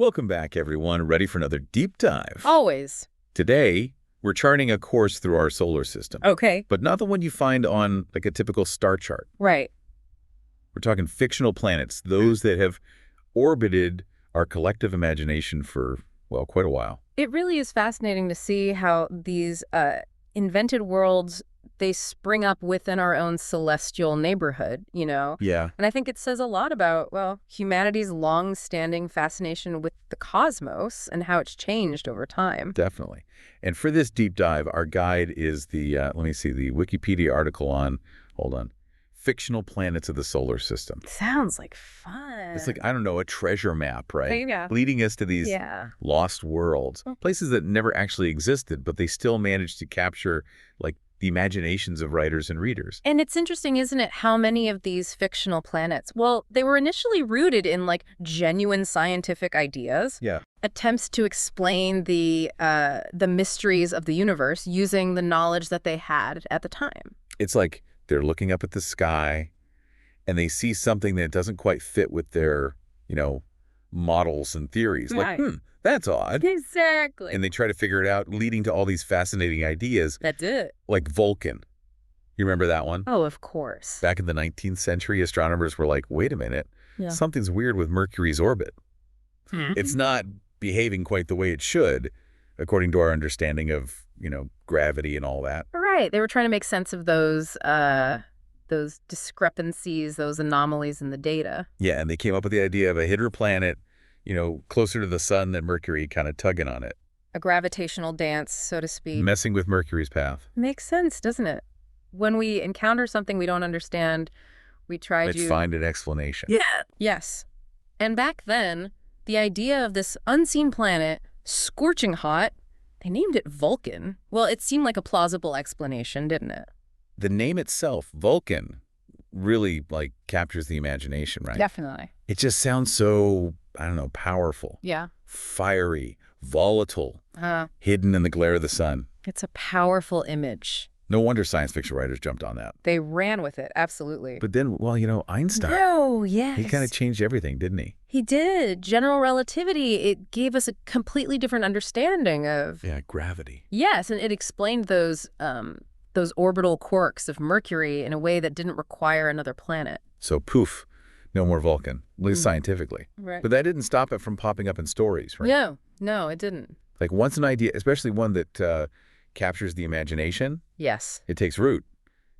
Welcome back, everyone. Ready for another deep dive? Always. Today, we're charting a course through our solar system. Okay. But not the one you find on, like, a typical star chart. Right. We're talking fictional planets, those that have orbited our collective imagination for, well, quite a while. It really is fascinating to see how these invented worlds, they spring up within our own celestial neighborhood, you know? Yeah. And I think it says a lot about, well, humanity's long-standing fascination with the cosmos and how it's changed over time. Definitely. And for this deep dive, our guide is the, let me see, the Wikipedia article on, hold on, fictional planets of the solar system. Sounds like fun. It's like, I don't know, a treasure map, right? Yeah. Leading us to these lost worlds, places that never actually existed, but they still managed to capture, like, the imaginations of writers and readers. And it's interesting, isn't it, how many of these fictional planets, well, they were initially rooted in, like, genuine scientific ideas. Yeah. Attempts to explain the mysteries of the universe using the knowledge that they had at the time. It's like they're looking up at the sky and they see something that doesn't quite fit with their, models and theories. Right. Like, that's odd. Exactly. And they try to figure it out, leading to all these fascinating ideas. That's it. Like Vulcan. You remember that one? Oh, of course. Back in the 19th century, astronomers were like, wait a minute, Yeah. something's weird with Mercury's orbit. It's not behaving quite the way it should, according to our understanding of, gravity and all that. Right. They were trying to make sense of those discrepancies, those anomalies in the data. Yeah, and they came up with the idea of a hitter planet, closer to the sun than Mercury, kind of tugging on it. A gravitational dance, so to speak. Messing with Mercury's path. Makes sense, doesn't it? When we encounter something we don't understand, we try Let's find an explanation. Yeah. Yes. And back then, the idea of this unseen planet, scorching hot, they named it Vulcan. Well, it seemed like a plausible explanation, didn't it? The name itself, Vulcan, really, captures the imagination, right? Definitely. It just sounds so, I don't know, powerful. Yeah. Fiery, volatile, hidden in the glare of the sun. It's a powerful image. No wonder science fiction writers jumped on that. They ran with it, absolutely. But then, well, Einstein. Oh, yes. He kind of changed everything, didn't he? He did. General relativity, it gave us a completely different understanding of... Yeah, gravity. Yes, and it explained those orbital quirks of Mercury in a way that didn't require another planet. So, poof, no more Vulcan, at least scientifically. Right. But that didn't stop it from popping up in stories, right? No, it didn't. Like, once an idea, especially one that captures the imagination, yes, it takes root.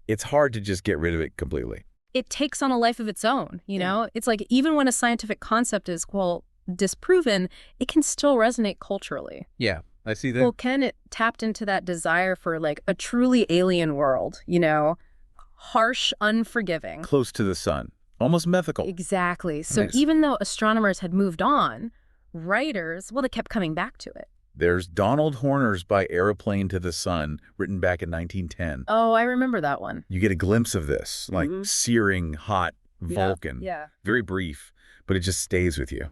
It's hard to just get rid of it completely. It takes on a life of its own, you know? It's like even when a scientific concept is, disproven, it can still resonate culturally. Yeah, I see that. Well, Ken, it tapped into that desire for, a truly alien world, harsh, unforgiving. Close to the sun. Almost mythical. Exactly. So Nice. even though astronomers had moved on, writers, they kept coming back to it. There's Donald Horner's By Aeroplane to the Sun, written back in 1910. Oh, I remember that one. You get a glimpse of this, searing, hot Vulcan. Yeah. Very brief, but it just stays with you,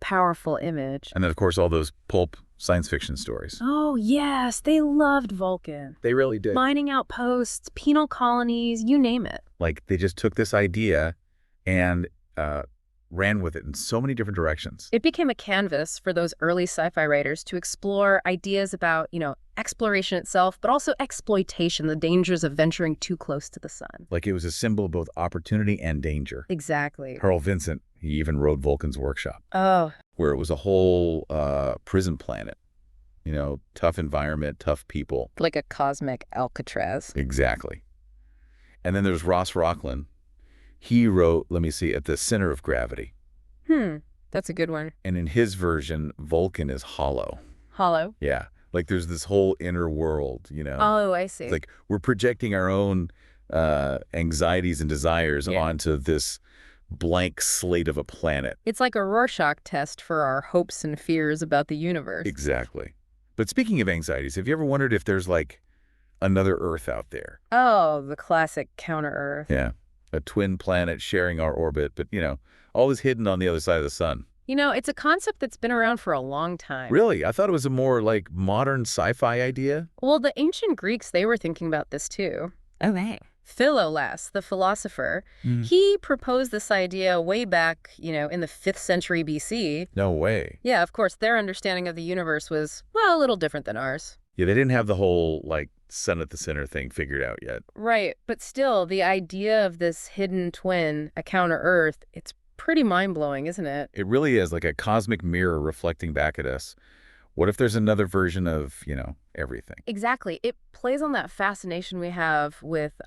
Powerful image. And then, of course, all those pulp science fiction stories. Oh, yes. They loved Vulcan. They really did. Mining outposts, penal colonies, you name it. Like, they just took this idea and ran with it in so many different directions. It became a canvas for those early sci-fi writers to explore ideas about, exploration itself, but also exploitation, the dangers of venturing too close to the sun. Like, it was a symbol of both opportunity and danger. Exactly. Carl Vincent, he even wrote Vulcan's Workshop. Oh. Where it was a whole prison planet. Tough environment, tough people. Like a cosmic Alcatraz. Exactly. And then there's Ross Rocklin. He wrote, let me see, At the Center of Gravity. That's a good one. And in his version, Vulcan is hollow. Hollow? Yeah. Like there's this whole inner world, Oh, I see. It's like we're projecting our own anxieties and desires onto this blank slate of a planet. It's like a Rorschach test for our hopes and fears about the universe. Exactly. But speaking of anxieties, have you ever wondered if there's another Earth out there? Oh, the classic counter-Earth. Yeah. A twin planet sharing our orbit, but, all is hidden on the other side of the sun. It's a concept that's been around for a long time. Really? I thought it was a more, modern sci-fi idea. Well, the ancient Greeks, they were thinking about this too. Oh, right. Philolaus, the philosopher, he proposed this idea way back, in the 5th century BC. No way. Yeah, of course, their understanding of the universe was, well, a little different than ours. Yeah, they didn't have the whole, sun at the center thing figured out yet. Right, but still, the idea of this hidden twin, a counter-Earth, it's pretty mind-blowing, isn't it? It really is, like a cosmic mirror reflecting back at us. What if there's another version of, everything? Exactly. It plays on that fascination we have with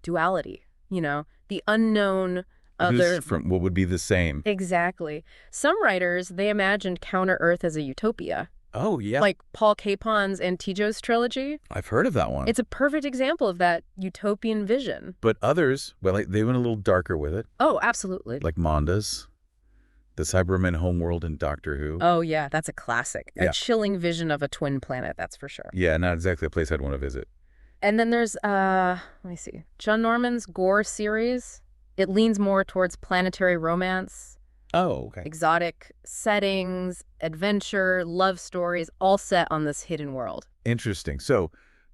duality, the unknown other. From what would be the same. Exactly. Some writers, they imagined counter-Earth as a utopia. Oh, yeah. Like Paul Capon's Antijo's trilogy. I've heard of that one. It's a perfect example of that utopian vision. But others, well, they went a little darker with it. Oh, absolutely. Like Monda's, the Cybermen homeworld in Doctor Who. Oh, yeah, that's a classic. Yeah. A chilling vision of a twin planet, that's for sure. Yeah, not exactly a place I'd want to visit. And then there's, let me see, John Norman's Gore series. It leans more towards planetary romance. Oh, okay. Exotic settings, adventure, love stories, all set on this hidden world. Interesting. So,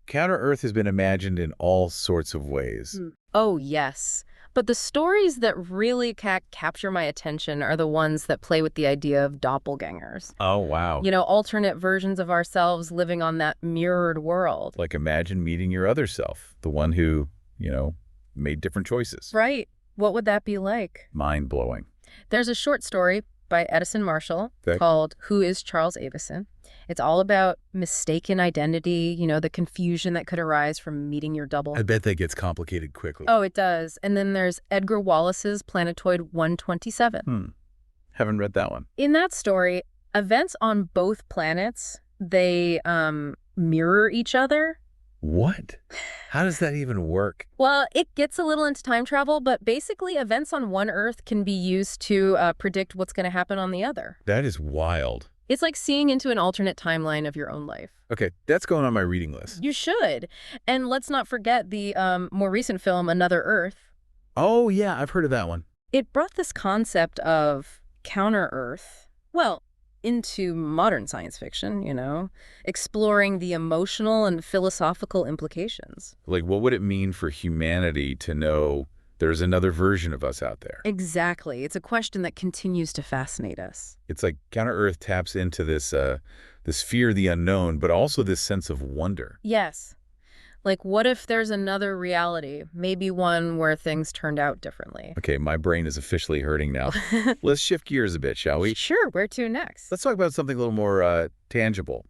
Counter-Earth has been imagined in all sorts of ways. Oh, yes. But the stories that really capture my attention are the ones that play with the idea of doppelgangers. Oh, wow. Alternate versions of ourselves living on that mirrored world. Like imagine meeting your other self, the one who, made different choices. Right. What would that be like? Mind-blowing. There's a short story by Edison Marshall called Who is Charles Avison? It's all about mistaken identity, the confusion that could arise from meeting your double. I bet that gets complicated quickly. Oh, it does. And then there's Edgar Wallace's Planetoid 127. Haven't read that one. In that story, events on both planets, they mirror each other. What? How does that even work? Well, it gets a little into time travel, but basically events on one Earth can be used to predict what's going to happen on the other. That is wild. It's like seeing into an alternate timeline of your own life. Okay, that's going on my reading list. You should. And let's not forget the more recent film, Another Earth. Oh, yeah, I've heard of that one. It brought this concept of counter-Earth, well, into modern science fiction, exploring the emotional and philosophical implications. Like, what would it mean for humanity to know there's another version of us out there? Exactly. It's a question that continues to fascinate us. It's like Counter-Earth taps into this fear of the unknown, but also this sense of wonder. Yes. Like, what if there's another reality, maybe one where things turned out differently? Okay, my brain is officially hurting now. Let's shift gears a bit, shall we? Sure, where to next? Let's talk about something a little more tangible.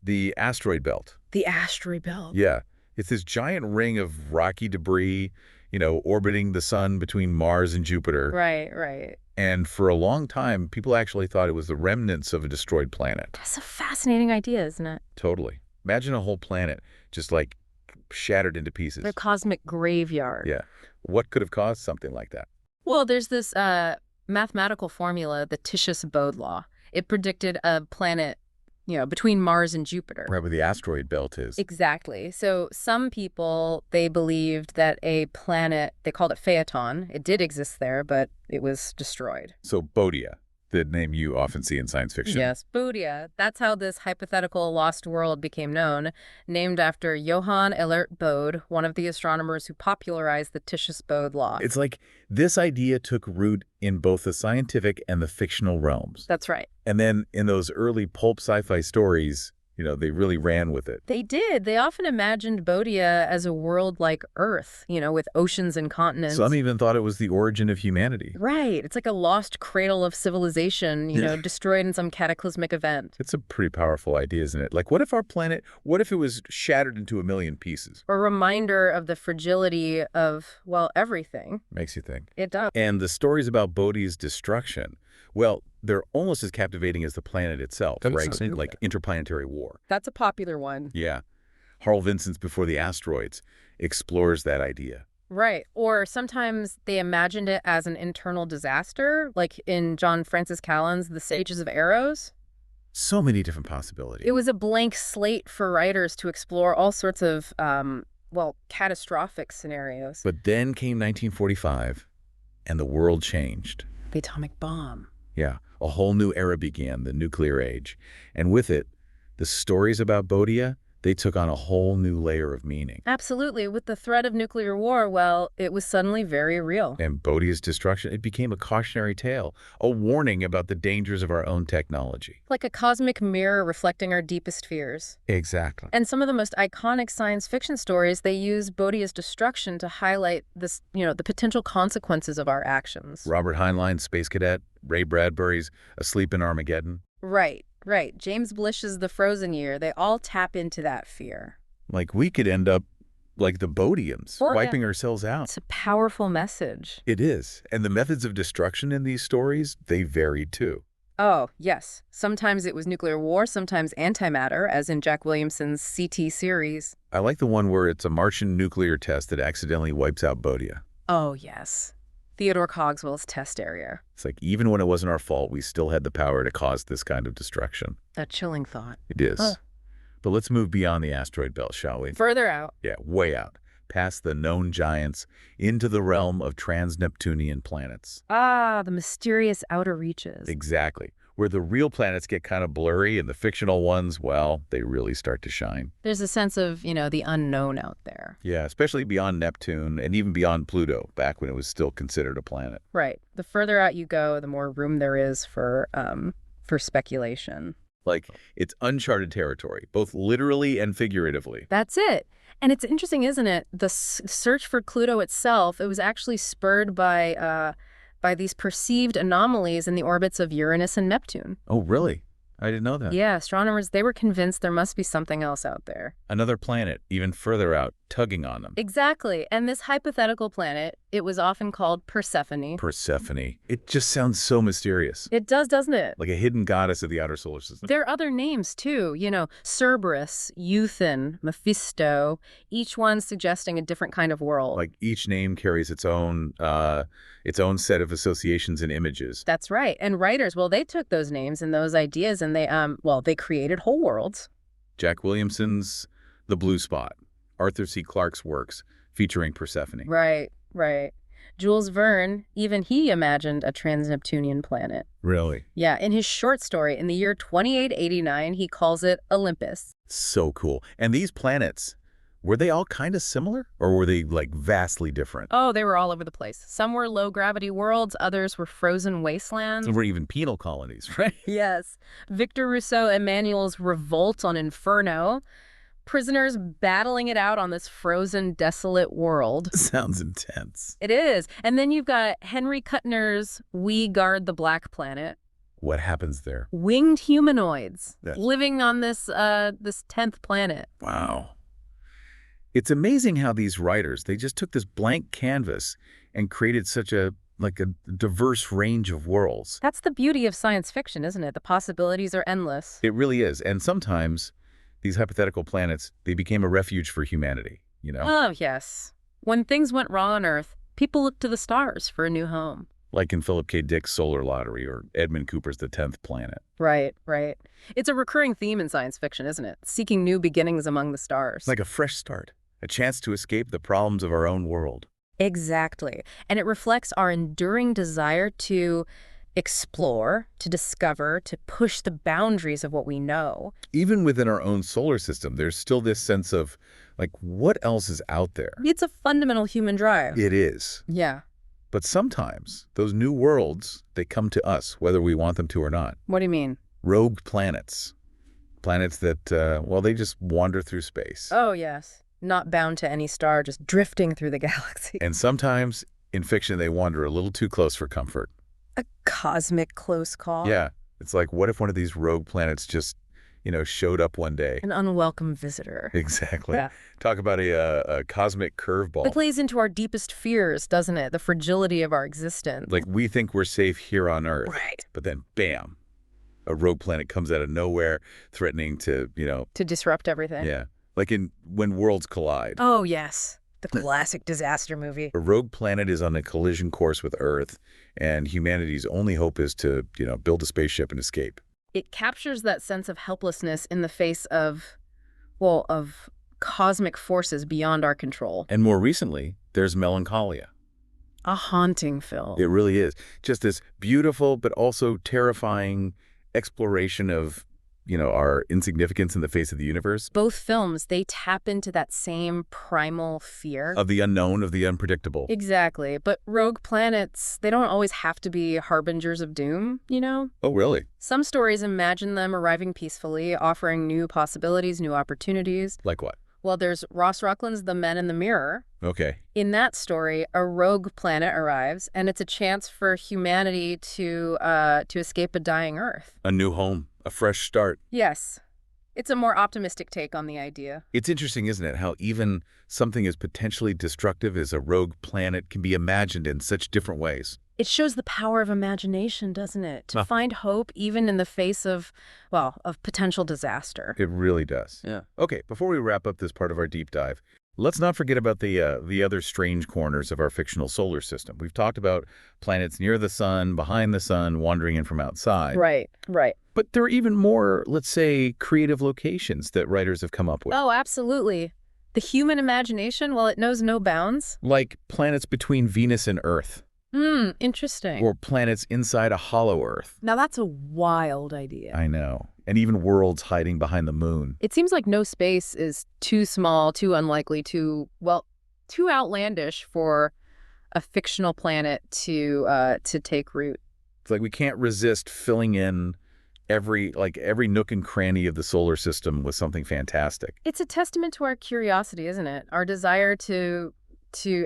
The asteroid belt. The asteroid belt. Yeah. It's this giant ring of rocky debris, orbiting the sun between Mars and Jupiter. Right. And for a long time, people actually thought it was the remnants of a destroyed planet. That's a fascinating idea, isn't it? Totally. Imagine a whole planet just shattered into pieces. The cosmic graveyard. Yeah. What could have caused something like that? Well, there's this mathematical formula, the Titius-Bode law. It predicted a planet, between Mars and Jupiter. Right where the asteroid belt is. Exactly. So some people, they believed that a planet, they called it Phaeton. It did exist there, but it was destroyed. So Bodia, the name you often see in science fiction. Yes, Bodia. That's how this hypothetical lost world became known, named after Johann Elert Bode, one of the astronomers who popularized the Titius-Bode law. It's like this idea took root in both the scientific and the fictional realms. That's right. And then in those early pulp sci-fi stories, they really ran with it. They did. They often imagined Bodia as a world like Earth, with oceans and continents. Some even thought it was the origin of humanity. Right. It's like a lost cradle of civilization, destroyed in some cataclysmic event. It's a pretty powerful idea, isn't it? Like, what if it was shattered into a million pieces? A reminder of the fragility of, well, everything. Makes you think. It does. And the stories about Bodia's destruction, well, they're almost as captivating as the planet itself, right? Like Interplanetary War. That's a popular one. Yeah. Harl Vincent's Before the Asteroids explores that idea. Right. Or sometimes they imagined it as an internal disaster, like in John Francis Callan's The Sages of Eros. So many different possibilities. It was a blank slate for writers to explore all sorts of, catastrophic scenarios. But then came 1945, and the world changed. The atomic bomb. Yeah, a whole new era began, the nuclear age. And with it, the stories about Bodia, they took on a whole new layer of meaning. Absolutely. With the threat of nuclear war, well, it was suddenly very real. And Bodhi's destruction, it became a cautionary tale, a warning about the dangers of our own technology. Like a cosmic mirror reflecting our deepest fears. Exactly. And some of the most iconic science fiction stories, they use Bodhi's destruction to highlight this, the potential consequences of our actions. Robert Heinlein's Space Cadet, Ray Bradbury's Asleep in Armageddon. Right. James Blish's The Frozen Year, they all tap into that fear. Like we could end up like the Bodians, wiping ourselves out. It's a powerful message. It is. And the methods of destruction in these stories, they varied too. Oh, yes. Sometimes it was nuclear war, sometimes antimatter, as in Jack Williamson's CT series. I like the one where it's a Martian nuclear test that accidentally wipes out Bodia. Oh, yes. Theodore Cogswell's test area. It's like even when it wasn't our fault, we still had the power to cause this kind of destruction. A chilling thought. It is. But let's move beyond the asteroid belt, shall we? Further out. Yeah, way out. Past the known giants, into the realm of trans-Neptunian planets. Ah, the mysterious outer reaches. Exactly. Where the real planets get kind of blurry and the fictional ones, well, they really start to shine. There's a sense of, the unknown out there. Yeah, especially beyond Neptune and even beyond Pluto, back when it was still considered a planet. Right. The further out you go, the more room there is for speculation. Like, it's uncharted territory, both literally and figuratively. That's it. And it's interesting, isn't it? The search for Pluto itself, it was actually spurred by these perceived anomalies in the orbits of Uranus and Neptune. Oh, really? I didn't know that. Yeah, astronomers, they were convinced there must be something else out there. Another planet, even further out, tugging on them. Exactly. And this hypothetical planet, it was often called Persephone. Persephone. It just sounds so mysterious. It does, doesn't it? Like a hidden goddess of the outer solar system. There are other names, too. Cerberus, Euthan, Mephisto, each one suggesting a different kind of world. Like each name carries its own set of associations and images. That's right. And writers, well, they took those names and those ideas and they created whole worlds. Jack Williamson's The Blue Spot, Arthur C. Clarke's works featuring Persephone. Right. Jules Verne, even he imagined a trans-Neptunian planet. Really? Yeah, in his short story, in the year 2889, he calls it Olympus. So cool. And these planets, were they all kind of similar? Or were they, vastly different? Oh, they were all over the place. Some were low-gravity worlds, others were frozen wastelands. Some were even penal colonies, right? Yes. Victor Rousseau Emmanuel's Revolt on Inferno. Prisoners battling it out on this frozen, desolate world. Sounds intense. It is. And then you've got Henry Kuttner's We Guard the Black Planet. What happens there? Winged humanoids living on this 10th planet. Wow. It's amazing how these writers, they just took this blank canvas and created such a diverse range of worlds. That's the beauty of science fiction, isn't it? The possibilities are endless. It really is. And sometimes these hypothetical planets, they became a refuge for humanity, Oh, yes. When things went wrong on Earth, people looked to the stars for a new home. Like in Philip K. Dick's Solar Lottery or Edmund Cooper's The 10th Planet. Right. It's a recurring theme in science fiction, isn't it? Seeking new beginnings among the stars. Like a fresh start. A chance to escape the problems of our own world. Exactly. And it reflects our enduring desire to explore, to discover, to push the boundaries of what we know. Even within our own solar system, there's still this sense of, what else is out there? It's a fundamental human drive. It is. Yeah. But sometimes those new worlds, they come to us, whether we want them to or not. What do you mean? Rogue planets. Planets that, they just wander through space. Oh, yes. Not bound to any star, just drifting through the galaxy. And sometimes, in fiction, they wander a little too close for comfort. A cosmic close call. Yeah. It's like, what if one of these rogue planets just, showed up one day? An unwelcome visitor. Exactly. Yeah. Talk about a cosmic curveball. It plays into our deepest fears, doesn't it? The fragility of our existence. Like, we think we're safe here on Earth. Right. But then, bam, a rogue planet comes out of nowhere, threatening to, To disrupt everything. Yeah. Like in When Worlds Collide. Oh, yes. The classic disaster movie. A rogue planet is on a collision course with Earth, and humanity's only hope is to, build a spaceship and escape. It captures that sense of helplessness in the face of cosmic forces beyond our control. And more recently, there's Melancholia. A haunting film. It really is. Just this beautiful but also terrifying exploration of our insignificance in the face of the universe. Both films, they tap into that same primal fear. Of the unknown, of the unpredictable. Exactly. But rogue planets, they don't always have to be harbingers of doom, you know? Oh, really? Some stories imagine them arriving peacefully, offering new possibilities, new opportunities. Like what? Well, there's Ross Rucklin's The Men in the Mirror. Okay. In that story, a rogue planet arrives, and it's a chance for humanity to escape a dying Earth. A new home, a fresh start. Yes. It's a more optimistic take on the idea. It's interesting, isn't it, how even something as potentially destructive as a rogue planet can be imagined in such different ways. It shows the power of imagination, doesn't it? To find hope even in the face of potential disaster. It really does. Yeah. Okay, before we wrap up this part of our deep dive, let's not forget about the other strange corners of our fictional solar system. We've talked about planets near the sun, behind the sun, wandering in from outside. Right. But there are even more, let's say, creative locations that writers have come up with. Oh, absolutely. The human imagination, well, it knows no bounds. Like planets between Venus and Earth. Interesting. Or planets inside a hollow Earth. Now that's a wild idea. I know. And even worlds hiding behind the moon. It seems like no space is too small, too unlikely, too outlandish for a fictional planet to take root. It's like we can't resist filling in every nook and cranny of the solar system with something fantastic. It's a testament to our curiosity, isn't it? Our desire to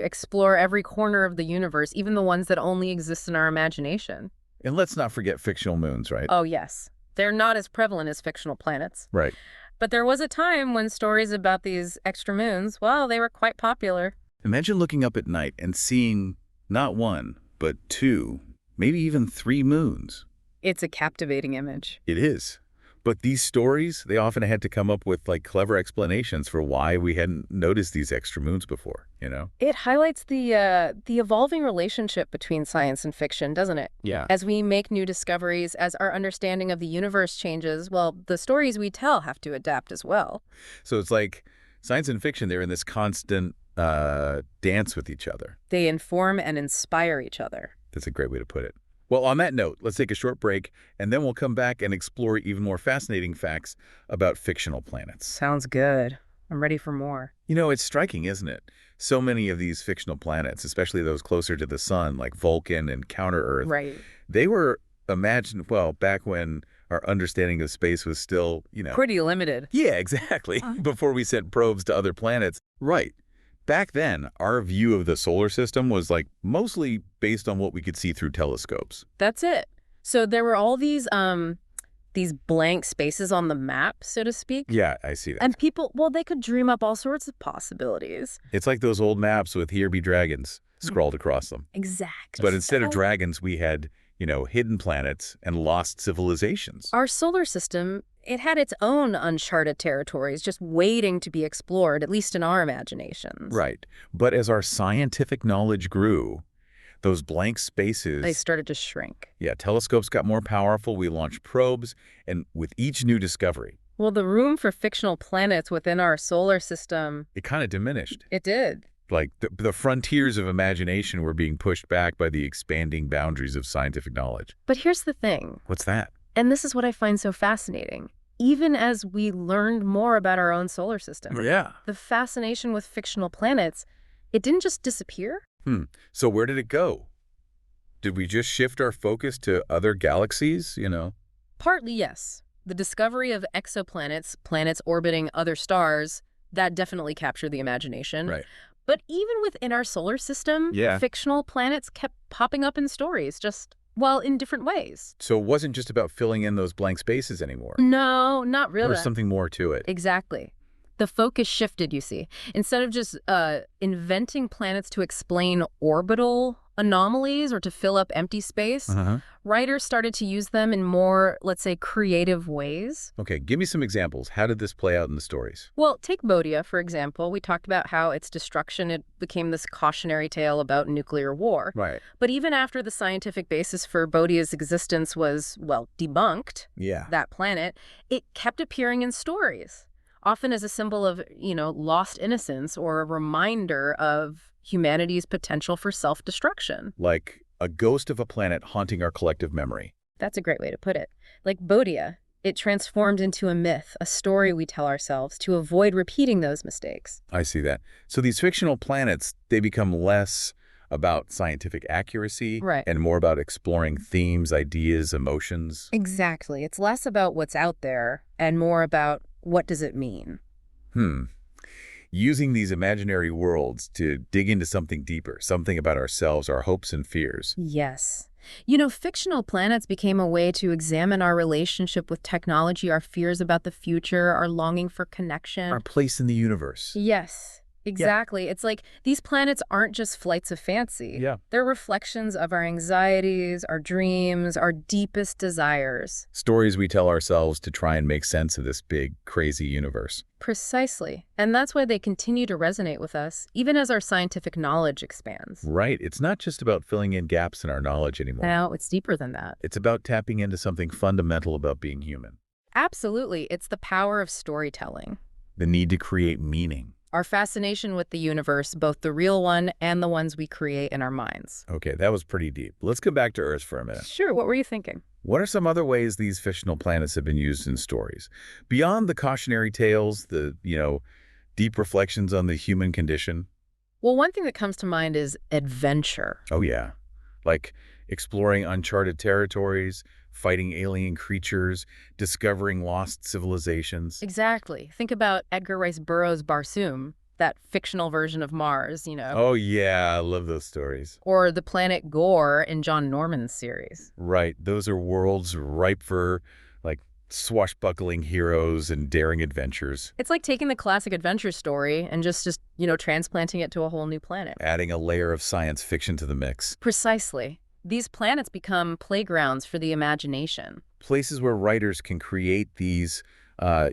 explore every corner of the universe, even the ones that only exist in our imagination. And let's not forget fictional moons, right? Oh, yes. They're not as prevalent as fictional planets. Right. But there was a time when stories about these extra moons, well, they were quite popular. Imagine looking up at night and seeing not one, but two, maybe even three moons. It's a captivating image. It is. But these stories, they often had to come up with clever explanations for why we hadn't noticed these extra moons before, you know? It highlights the evolving relationship between science and fiction, doesn't it? Yeah. As we make new discoveries, as our understanding of the universe changes, well, the stories we tell have to adapt as well. So it's like science and fiction, they're in this constant dance with each other. They inform and inspire each other. That's a great way to put it. Well, on that note, let's take a short break, and then we'll come back and explore even more fascinating facts about fictional planets. Sounds good. I'm ready for more. You know, it's striking, isn't it? So many of these fictional planets, especially those closer to the sun, like Vulcan and Counter-Earth, Right. they were imagined, well, back when our understanding of space was still, Pretty limited. Yeah, exactly. Before we sent probes to other planets. Right. Back then, our view of the solar system was mostly based on what we could see through telescopes. That's it. So there were all these blank spaces on the map, so to speak. Yeah, I see that. And people, well, they could dream up all sorts of possibilities. It's like those old maps with "Here be dragons" scrawled across them. Exactly. But instead of dragons, we had, hidden planets and lost civilizations. Our solar system, it had its own uncharted territories just waiting to be explored, at least in our imaginations. Right. But as our scientific knowledge grew, those blank spaces... They started to shrink. Yeah, telescopes got more powerful, we launched probes, and with each new discovery... Well, the room for fictional planets within our solar system... It kind of diminished. It did. The frontiers of imagination were being pushed back by the expanding boundaries of scientific knowledge. But here's the thing. What's that? And this is what I find so fascinating. Even as we learned more about our own solar system, Yeah. the fascination with fictional planets, it didn't just disappear. So where did it go? Did we just shift our focus to other galaxies, Partly, yes. The discovery of exoplanets, planets orbiting other stars, that definitely captured the imagination. Right. But even within our solar system, Yeah. fictional planets kept popping up in stories, just, in different ways. So it wasn't just about filling in those blank spaces anymore. No, not really. There's something more to it. Exactly. The focus shifted, you see. Instead of just inventing planets to explain orbital anomalies or to fill up empty space, writers started to use them in more, let's say, creative ways. Okay, give me some examples. How did this play out in the stories? Well, take Bodia, for example. We talked about how its destruction, it became this cautionary tale about nuclear war. Right. But even after the scientific basis for Bodia's existence was, debunked, Yeah. that planet, it kept appearing in stories, often as a symbol of, lost innocence or a reminder of humanity's potential for self-destruction. Like a ghost of a planet haunting our collective memory. That's a great way to put it. Like Bodia, It transformed into a myth, a story we tell ourselves to avoid repeating those mistakes. I see that. So these fictional planets, they become less about scientific accuracy Right. and more about exploring themes, ideas, emotions. Exactly. It's less about what's out there and more about what does it mean. Hmm. Using these imaginary worlds to dig into something deeper, something about ourselves, our hopes and fears. Yes. You know, fictional planets became a way to examine our relationship with technology, our fears about the future, our longing for connection. Our place in the universe. Yes, exactly. It's like these planets aren't just flights of fancy. Yeah. They're reflections of our anxieties, our dreams, our deepest desires. Stories we tell ourselves to try and make sense of this big, crazy universe. Precisely. And that's why they continue to resonate with us, even as our scientific knowledge expands. Right. It's not just about filling in gaps in our knowledge anymore. Now, it's deeper than that. It's about tapping into something fundamental about being human. Absolutely. It's the power of storytelling. The need to create meaning. Our fascination with the universe, both the real one and the ones we create in our minds. Okay, that was pretty deep. Let's go back to Earth for a minute. Sure, what were you thinking? What are some other ways these fictional planets have been used in stories? Beyond the cautionary tales, the, deep reflections on the human condition? Well, one thing that comes to mind is adventure. Oh, yeah. Like exploring uncharted territories, fighting alien creatures, discovering lost civilizations. Exactly. Think about Edgar Rice Burroughs' Barsoom, that fictional version of Mars, Oh, yeah, I love those stories. Or the planet Gore in John Norman's series. Right. Those are worlds ripe for, swashbuckling heroes and daring adventures. It's like taking the classic adventure story and just transplanting it to a whole new planet. Adding a layer of science fiction to the mix. Precisely. These planets become playgrounds for the imagination. Places where writers can create these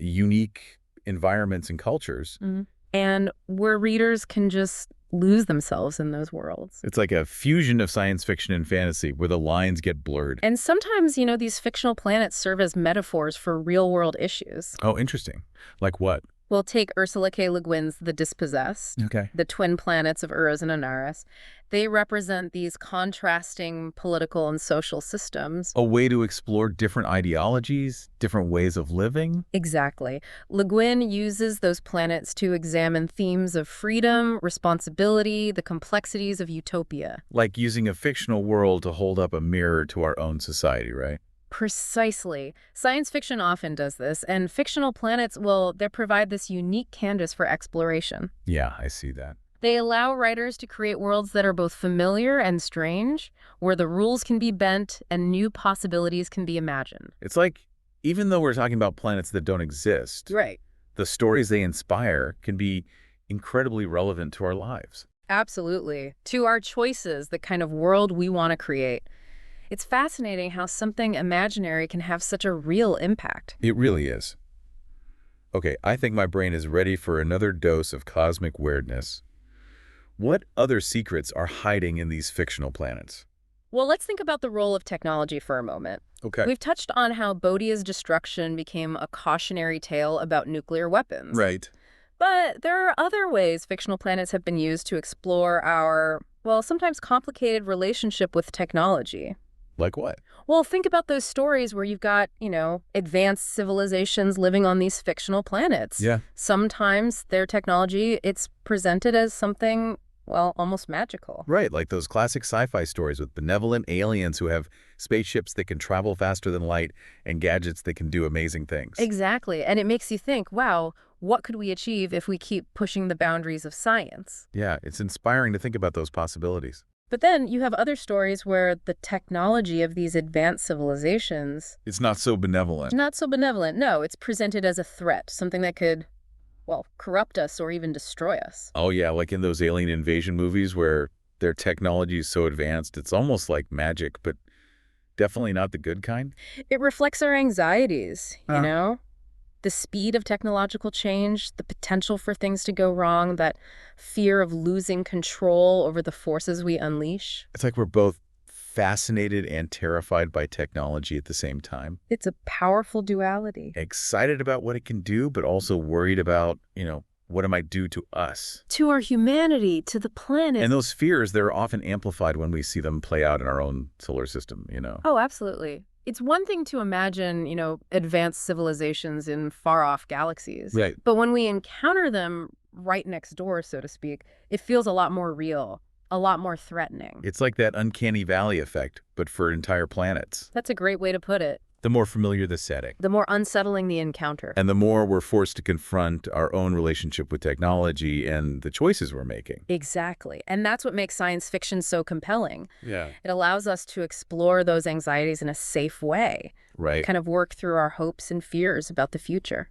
unique environments and cultures. Mm-hmm. And where readers can just lose themselves in those worlds. It's like a fusion of science fiction and fantasy where the lines get blurred. And sometimes, these fictional planets serve as metaphors for real-world issues. Oh, interesting. Like what? Well, take Ursula K. Le Guin's The Dispossessed, Okay. the twin planets of Uruz and Anaris. They represent these contrasting political and social systems. A way to explore different ideologies, different ways of living? Exactly. Le Guin uses those planets to examine themes of freedom, responsibility, the complexities of utopia. Like using a fictional world to hold up a mirror to our own society, right? Precisely. Science fiction often does this, and fictional planets, well, they provide this unique canvas for exploration. Yeah, I see that. They allow writers to create worlds that are both familiar and strange, where the rules can be bent and new possibilities can be imagined. It's like, even though we're talking about planets that don't exist, Right. the stories they inspire can be incredibly relevant to our lives. Absolutely. To our choices, the kind of world we want to create. It's fascinating how something imaginary can have such a real impact. It really is. Okay, I think my brain is ready for another dose of cosmic weirdness. What other secrets are hiding in these fictional planets? Well, let's think about the role of technology for a moment. Okay. We've touched on how Bodia's destruction became a cautionary tale about nuclear weapons. Right. But there are other ways fictional planets have been used to explore our, well, sometimes complicated relationship with technology. Like what? Well, think about those stories where you've got, advanced civilizations living on these fictional planets. Yeah. Sometimes their technology, it's presented as something, well, almost magical. Right, like those classic sci-fi stories with benevolent aliens who have spaceships that can travel faster than light and gadgets that can do amazing things. Exactly. And it makes you think, wow, what could we achieve if we keep pushing the boundaries of science? Yeah, it's inspiring to think about those possibilities. But then you have other stories where the technology of these advanced civilizations... It's not so benevolent. Not so benevolent. No, it's presented as a threat, something that could, well, corrupt us or even destroy us. Oh yeah, like in those alien invasion movies where their technology is so advanced, it's almost like magic, but definitely not the good kind. It reflects our anxieties, Huh. you know? The speed of technological change, the potential for things to go wrong, that fear of losing control over the forces we unleash. It's like we're both fascinated and terrified by technology at the same time. It's a powerful duality. Excited about what it can do, but also worried about, what it might do to us. To our humanity, to the planet. And those fears, they're often amplified when we see them play out in our own solar system, Oh, absolutely. It's one thing to imagine, advanced civilizations in far-off galaxies. Right. But when we encounter them right next door, so to speak, it feels a lot more real, a lot more threatening. It's like that uncanny valley effect, but for entire planets. That's a great way to put it. The more familiar the setting, The more unsettling the encounter. and the more we're forced to confront our own relationship with technology and the choices we're making. Exactly. And that's what makes science fiction so compelling. Yeah. It allows us to explore those anxieties in a safe way, Right. kind of work through our hopes and fears about the future.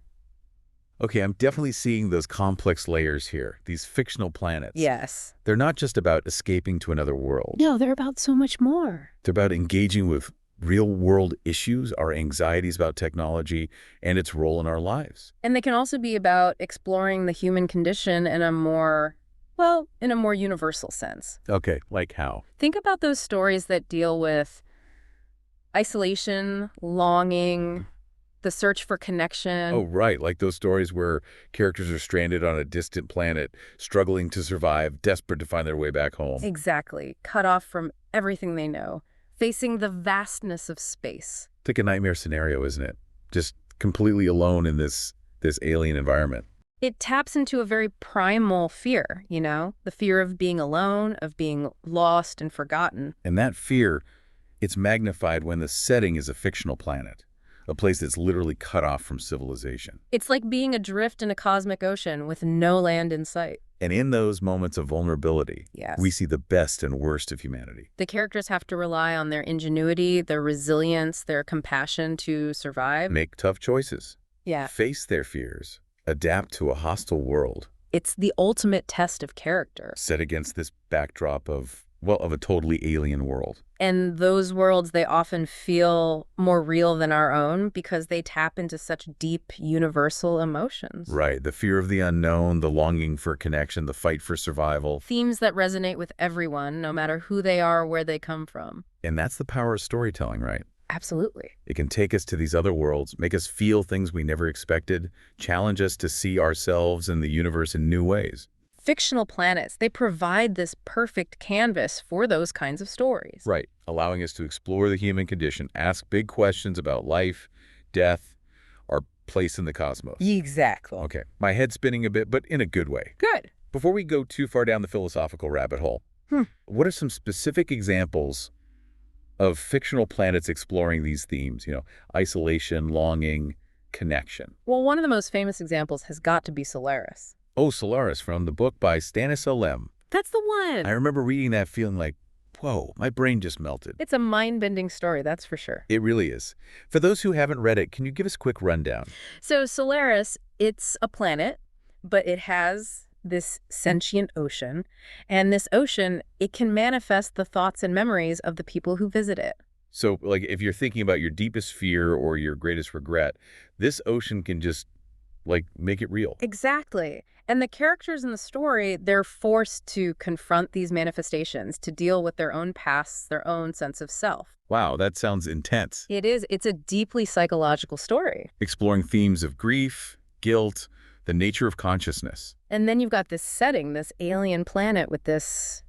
Okay, I'm definitely seeing those complex layers here, these fictional planets. Yes. They're not just about escaping to another world. No, they're about so much more. They're about engaging with real-world issues, our anxieties about technology, and its role in our lives. And they can also be about exploring the human condition in a more universal sense. Okay, like how? Think about those stories that deal with isolation, longing, the search for connection. Oh, right, like those stories where characters are stranded on a distant planet, struggling to survive, desperate to find their way back home. Exactly. Cut off from everything they know, facing the vastness of space. It's like a nightmare scenario, isn't it? Just completely alone in this alien environment. It taps into a very primal fear, the fear of being alone, of being lost and forgotten. And that fear, it's magnified when the setting is a fictional planet, a place that's literally cut off from civilization. It's like being adrift in a cosmic ocean with no land in sight. And in those moments of vulnerability, Yes. we see the best and worst of humanity. The characters have to rely on their ingenuity, their resilience, their compassion to survive. Make tough choices. Yeah. Face their fears. Adapt to a hostile world. It's the ultimate test of character. Set against this backdrop of a totally alien world. And those worlds, they often feel more real than our own because they tap into such deep, universal emotions. Right. The fear of the unknown, the longing for connection, the fight for survival. Themes that resonate with everyone, no matter who they are or where they come from. And that's the power of storytelling, right? Absolutely. It can take us to these other worlds, make us feel things we never expected, challenge us to see ourselves and the universe in new ways. Fictional planets, they provide this perfect canvas for those kinds of stories. Right. Allowing us to explore the human condition, ask big questions about life, death, our place in the cosmos. Exactly. Okay. My head's spinning a bit, but in a good way. Good. Before we go too far down the philosophical rabbit hole, what are some specific examples of fictional planets exploring these themes? Isolation, longing, connection. Well, one of the most famous examples has got to be Solaris. Oh, Solaris from the book by Stanislaw Lem. That's the one. I remember reading that feeling like, whoa, my brain just melted. It's a mind-bending story, that's for sure. It really is. For those who haven't read it, can you give us a quick rundown? So Solaris, it's a planet, but it has this sentient ocean. And this ocean, it can manifest the thoughts and memories of the people who visit it. So, like, if you're thinking about your deepest fear or your greatest regret, this ocean can just, make it real. Exactly. And the characters in the story, they're forced to confront these manifestations, to deal with their own pasts, their own sense of self. Wow, that sounds intense. It is. It's a deeply psychological story. Exploring themes of grief, guilt, the nature of consciousness. And then you've got this setting, this alien planet with this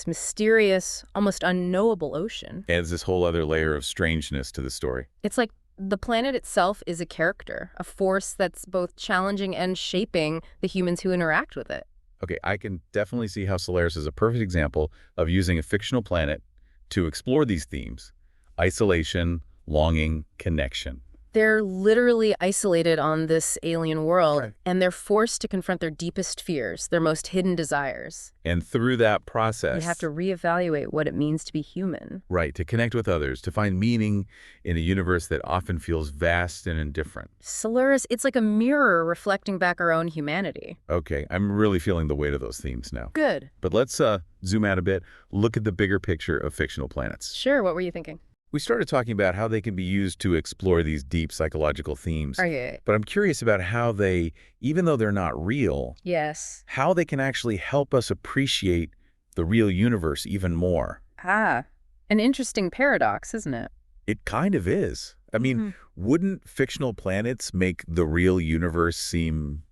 mysterious, almost unknowable ocean. Adds this whole other layer of strangeness to the story. It's like the planet itself is a character, a force that's both challenging and shaping the humans who interact with it. Okay, I can definitely see how Solaris is a perfect example of using a fictional planet to explore these themes: isolation, longing, connection. They're literally isolated on this alien world, Right. and they're forced to confront their deepest fears, their most hidden desires. And through that process, You have to reevaluate what it means to be human. right, to connect with others, to find meaning in a universe that often feels vast and indifferent. Solaris, it's like a mirror reflecting back our own humanity. Okay, I'm really feeling the weight of those themes now. Good. But let's zoom out a bit, look at the bigger picture of fictional planets. Sure, what were you thinking? We started talking about how they can be used to explore these deep psychological themes. Okay. But I'm curious about how they, even though they're not real, Yes. how they can actually help us appreciate the real universe even more. Ah, an interesting paradox, isn't it? It kind of is. I mean, wouldn't fictional planets make the real universe seem,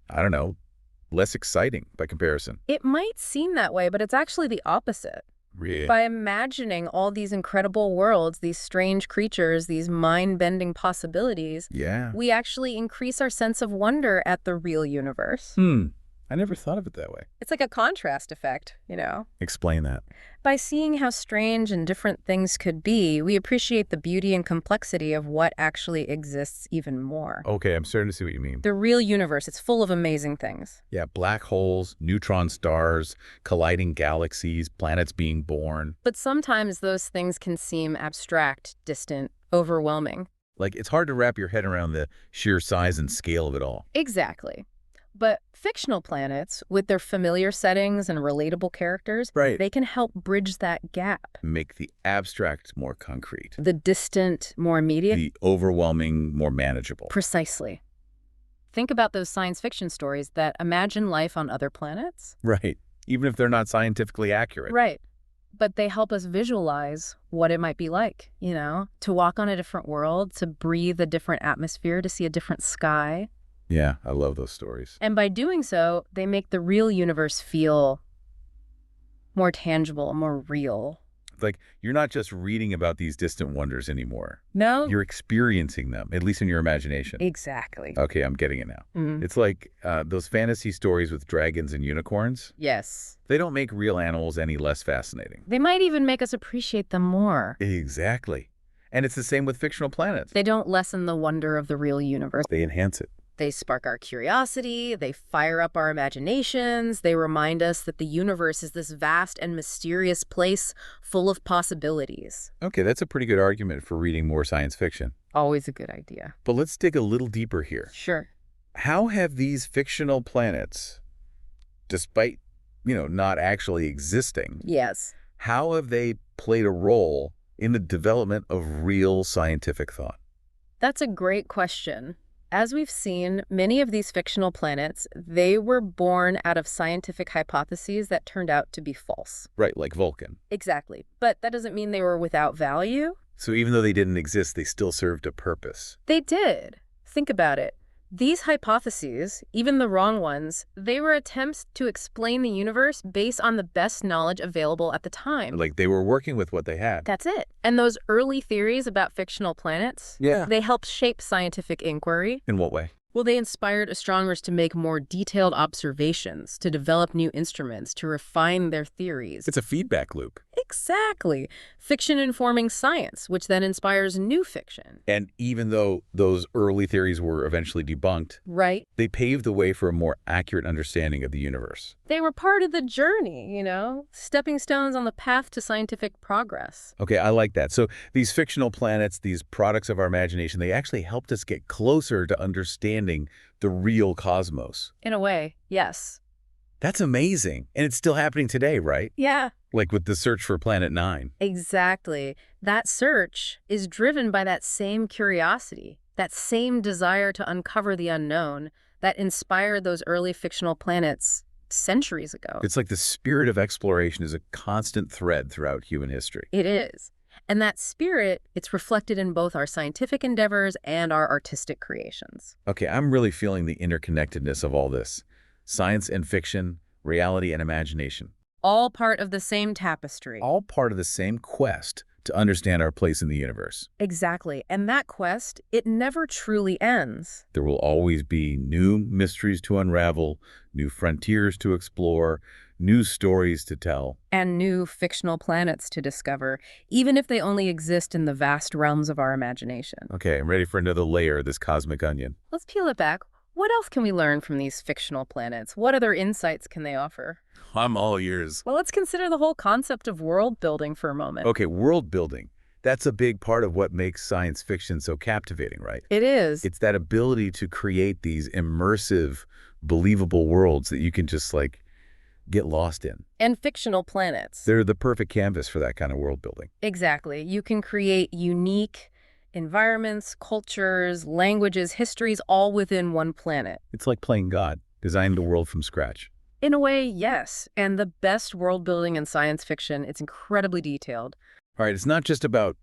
I don't know, less exciting by comparison? It might seem that way, but it's actually the opposite. Really? By imagining all these incredible worlds, these strange creatures, these mind-bending possibilities, Yeah. we actually increase our sense of wonder at the real universe. I never thought of it that way. It's like a contrast effect, Explain that. By seeing how strange and different things could be, we appreciate the beauty and complexity of what actually exists even more. Okay, I'm starting to see what you mean. The real universe, it's full of amazing things. Yeah, black holes, neutron stars, colliding galaxies, planets being born. But sometimes those things can seem abstract, distant, overwhelming. Like, it's hard to wrap your head around the sheer size and scale of it all. Exactly. But fictional planets, with their familiar settings and relatable characters, Right. they can help bridge that gap. Make the abstract more concrete. The distant, more immediate. The overwhelming more manageable. Precisely. Think about those science fiction stories that imagine life on other planets. Right. Even if they're not scientifically accurate. Right. But they help us visualize what it might be like, to walk on a different world, to breathe a different atmosphere, to see a different sky. Yeah, I love those stories. And by doing so, they make the real universe feel more tangible, more real. Like, you're not just reading about these distant wonders anymore. No? You're experiencing them, at least in your imagination. Exactly. Okay, I'm getting it now. It's like those fantasy stories with dragons and unicorns. Yes. They don't make real animals any less fascinating. They might even make us appreciate them more. Exactly. And it's the same with fictional planets. They don't lessen the wonder of the real universe. They enhance it. They spark our curiosity, they fire up our imaginations, they remind us that the universe is this vast and mysterious place full of possibilities. Okay, that's a pretty good argument for reading more science fiction. Always a good idea. But let's dig a little deeper here. Sure. How have these fictional planets, despite, not actually existing, Yes. how have they played a role in the development of real scientific thought? That's a great question. As we've seen, many of these fictional planets, they were born out of scientific hypotheses that turned out to be false. Right, like Vulcan. Exactly. But that doesn't mean they were without value. So even though they didn't exist, they still served a purpose. They did. Think about it. These hypotheses, even the wrong ones, they were attempts to explain the universe based on the best knowledge available at the time. Like they were working with what they had. That's it. And those early theories about fictional planets, Yeah. they helped shape scientific inquiry. In what way? Well, they inspired astronomers to make more detailed observations, to develop new instruments, to refine their theories. It's a feedback loop. Exactly. Fiction informing science, which then inspires new fiction. And even though those early theories were eventually debunked, Right? they paved the way for a more accurate understanding of the universe. They were part of the journey, stepping stones on the path to scientific progress. Okay, I like that. So these fictional planets, these products of our imagination, they actually helped us get closer to understanding the real cosmos. In a way, yes. That's amazing. And it's still happening today, right? Yeah. Like with the search for Planet 9. Exactly. That search is driven by that same curiosity, that same desire to uncover the unknown that inspired those early fictional planets centuries ago. It's like the spirit of exploration is a constant thread throughout human history. It is. And that spirit, it's reflected in both our scientific endeavors and our artistic creations. Okay, I'm really feeling the interconnectedness of all this. Science and fiction, reality and imagination. All part of the same tapestry. All part of the same quest to understand our place in the universe. Exactly. And that quest, it never truly ends. There will always be new mysteries to unravel, new frontiers to explore, new stories to tell. And new fictional planets to discover, even if they only exist in the vast realms of our imagination. Okay, I'm ready for another layer of this cosmic onion. Let's peel it back. What else can we learn from these fictional planets? What other insights can they offer? I'm all ears. Well, let's consider the whole concept of world building for a moment. Okay, world building. That's a big part of what makes science fiction so captivating, right? It is. It's that ability to create these immersive, believable worlds that you can just, get lost in. And fictional planets. They're the perfect canvas for that kind of world building. Exactly. You can create unique environments, cultures, languages, histories, all within one planet. It's like playing God, designing the world from scratch. In a way, yes. And the best world building in science fiction, it's incredibly detailed. All right, it's not just about,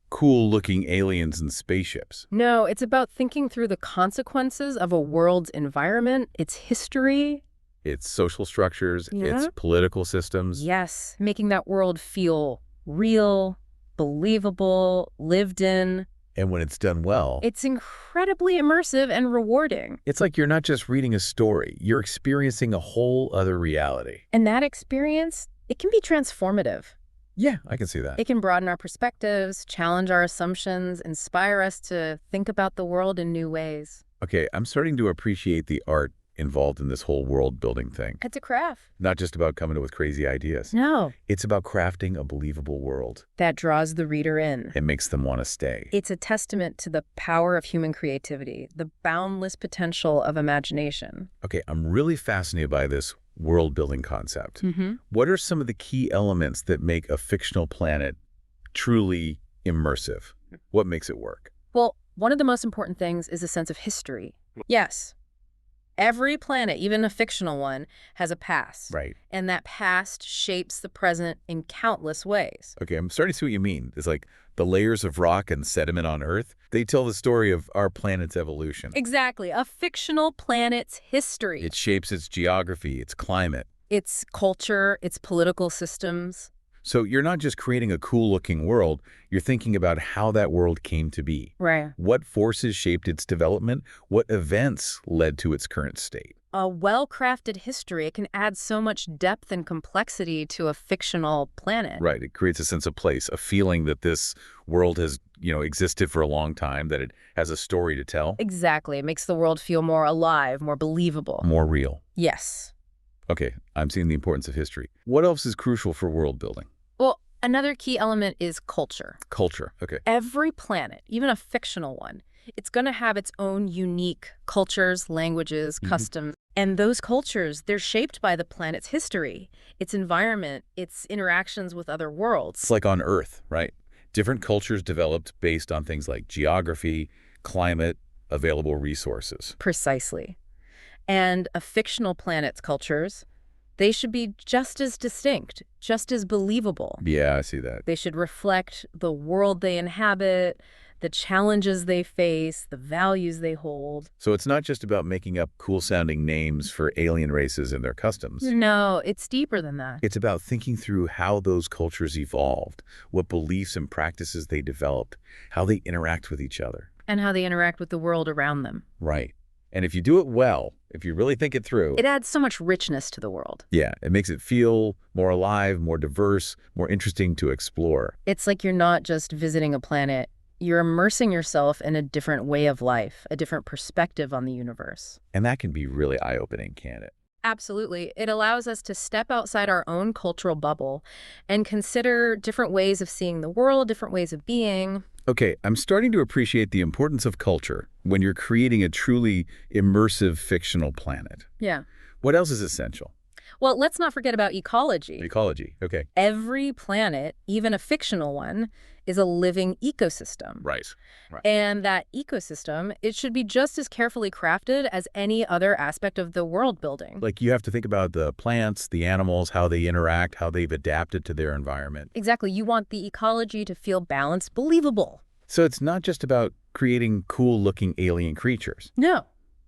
cool-looking aliens and spaceships. No, it's about thinking through the consequences of a world's environment, its history, its social structures, Yeah. its political systems. Yes, making that world feel real, believable, lived in. And when it's done well, It's incredibly immersive and rewarding. it's like you're not just reading a story, you're experiencing a whole other reality. And that experience, it can be transformative. Yeah, I can see that. It can broaden our perspectives, challenge our assumptions, inspire us to think about the world in new ways. Okay, I'm starting to appreciate the art involved in this whole world building thing. It's a craft. Not just about coming up with crazy ideas. No. It's about crafting a believable world. That draws the reader in. It makes them want to stay. It's a testament to the power of human creativity, the boundless potential of imagination. Okay, I'm really fascinated by this world building concept. Mm-hmm. What are some of the key elements that make a fictional planet truly immersive? What makes it work? Well, one of the most important things is a sense of history. Yes. Every planet, even a fictional one, has a past. Right. And that past shapes the present in countless ways. Okay, I'm starting to see what you mean. It's like the layers of rock and sediment on Earth. They tell the story of our planet's evolution. Exactly. A fictional planet's history. It shapes its geography, its climate. Its culture, its political systems. So you're not just creating a cool-looking world, you're thinking about how that world came to be. Right. What forces shaped its development? What events led to its current state? A well-crafted history, it can add so much depth and complexity to a fictional planet. Right. It creates a sense of place, a feeling that this world has, existed for a long time, that it has a story to tell. Exactly. It makes the world feel more alive, more believable. More real. Yes. Okay, I'm seeing the importance of history. What else is crucial for world building? Well, another key element is culture. Culture. Okay. Every planet, even a fictional one, it's going to have its own unique cultures, languages, customs. And those cultures, they're shaped by the planet's history, its environment, its interactions with other worlds. It's like on Earth, right? Different cultures developed based on things like geography, climate, available resources. Precisely. And a fictional planet's cultures, they should be just as distinct, just as believable. Yeah, I see that. They should reflect the world they inhabit, the challenges they face, the values they hold. So it's not just about making up cool-sounding names for alien races and their customs. No, it's deeper than that. It's about thinking through how those cultures evolved, what beliefs and practices they developed, how they interact with each other. And how they interact with the world around them. Right. And if you do it well, if you really think it through, It adds so much richness to the world. yeah, it makes it feel more alive, more diverse, more interesting to explore. It's like you're not just visiting a planet, you're immersing yourself in a different way of life, a different perspective on the universe. And that can be really eye-opening, can't it? Absolutely. It allows us to step outside our own cultural bubble and consider different ways of seeing the world, different ways of being. Okay, I'm starting to appreciate the importance of culture when you're creating a truly immersive fictional planet. Yeah. What else is essential? Well, let's not forget about ecology. Ecology, okay. Every planet, even a fictional one, is a living ecosystem. Right. And that ecosystem, it should be just as carefully crafted as any other aspect of the world building. Like you have to think about the plants, the animals, how they interact, how they've adapted to their environment. Exactly. You want the ecology to feel balanced, believable. So it's not just about creating cool-looking alien creatures. No.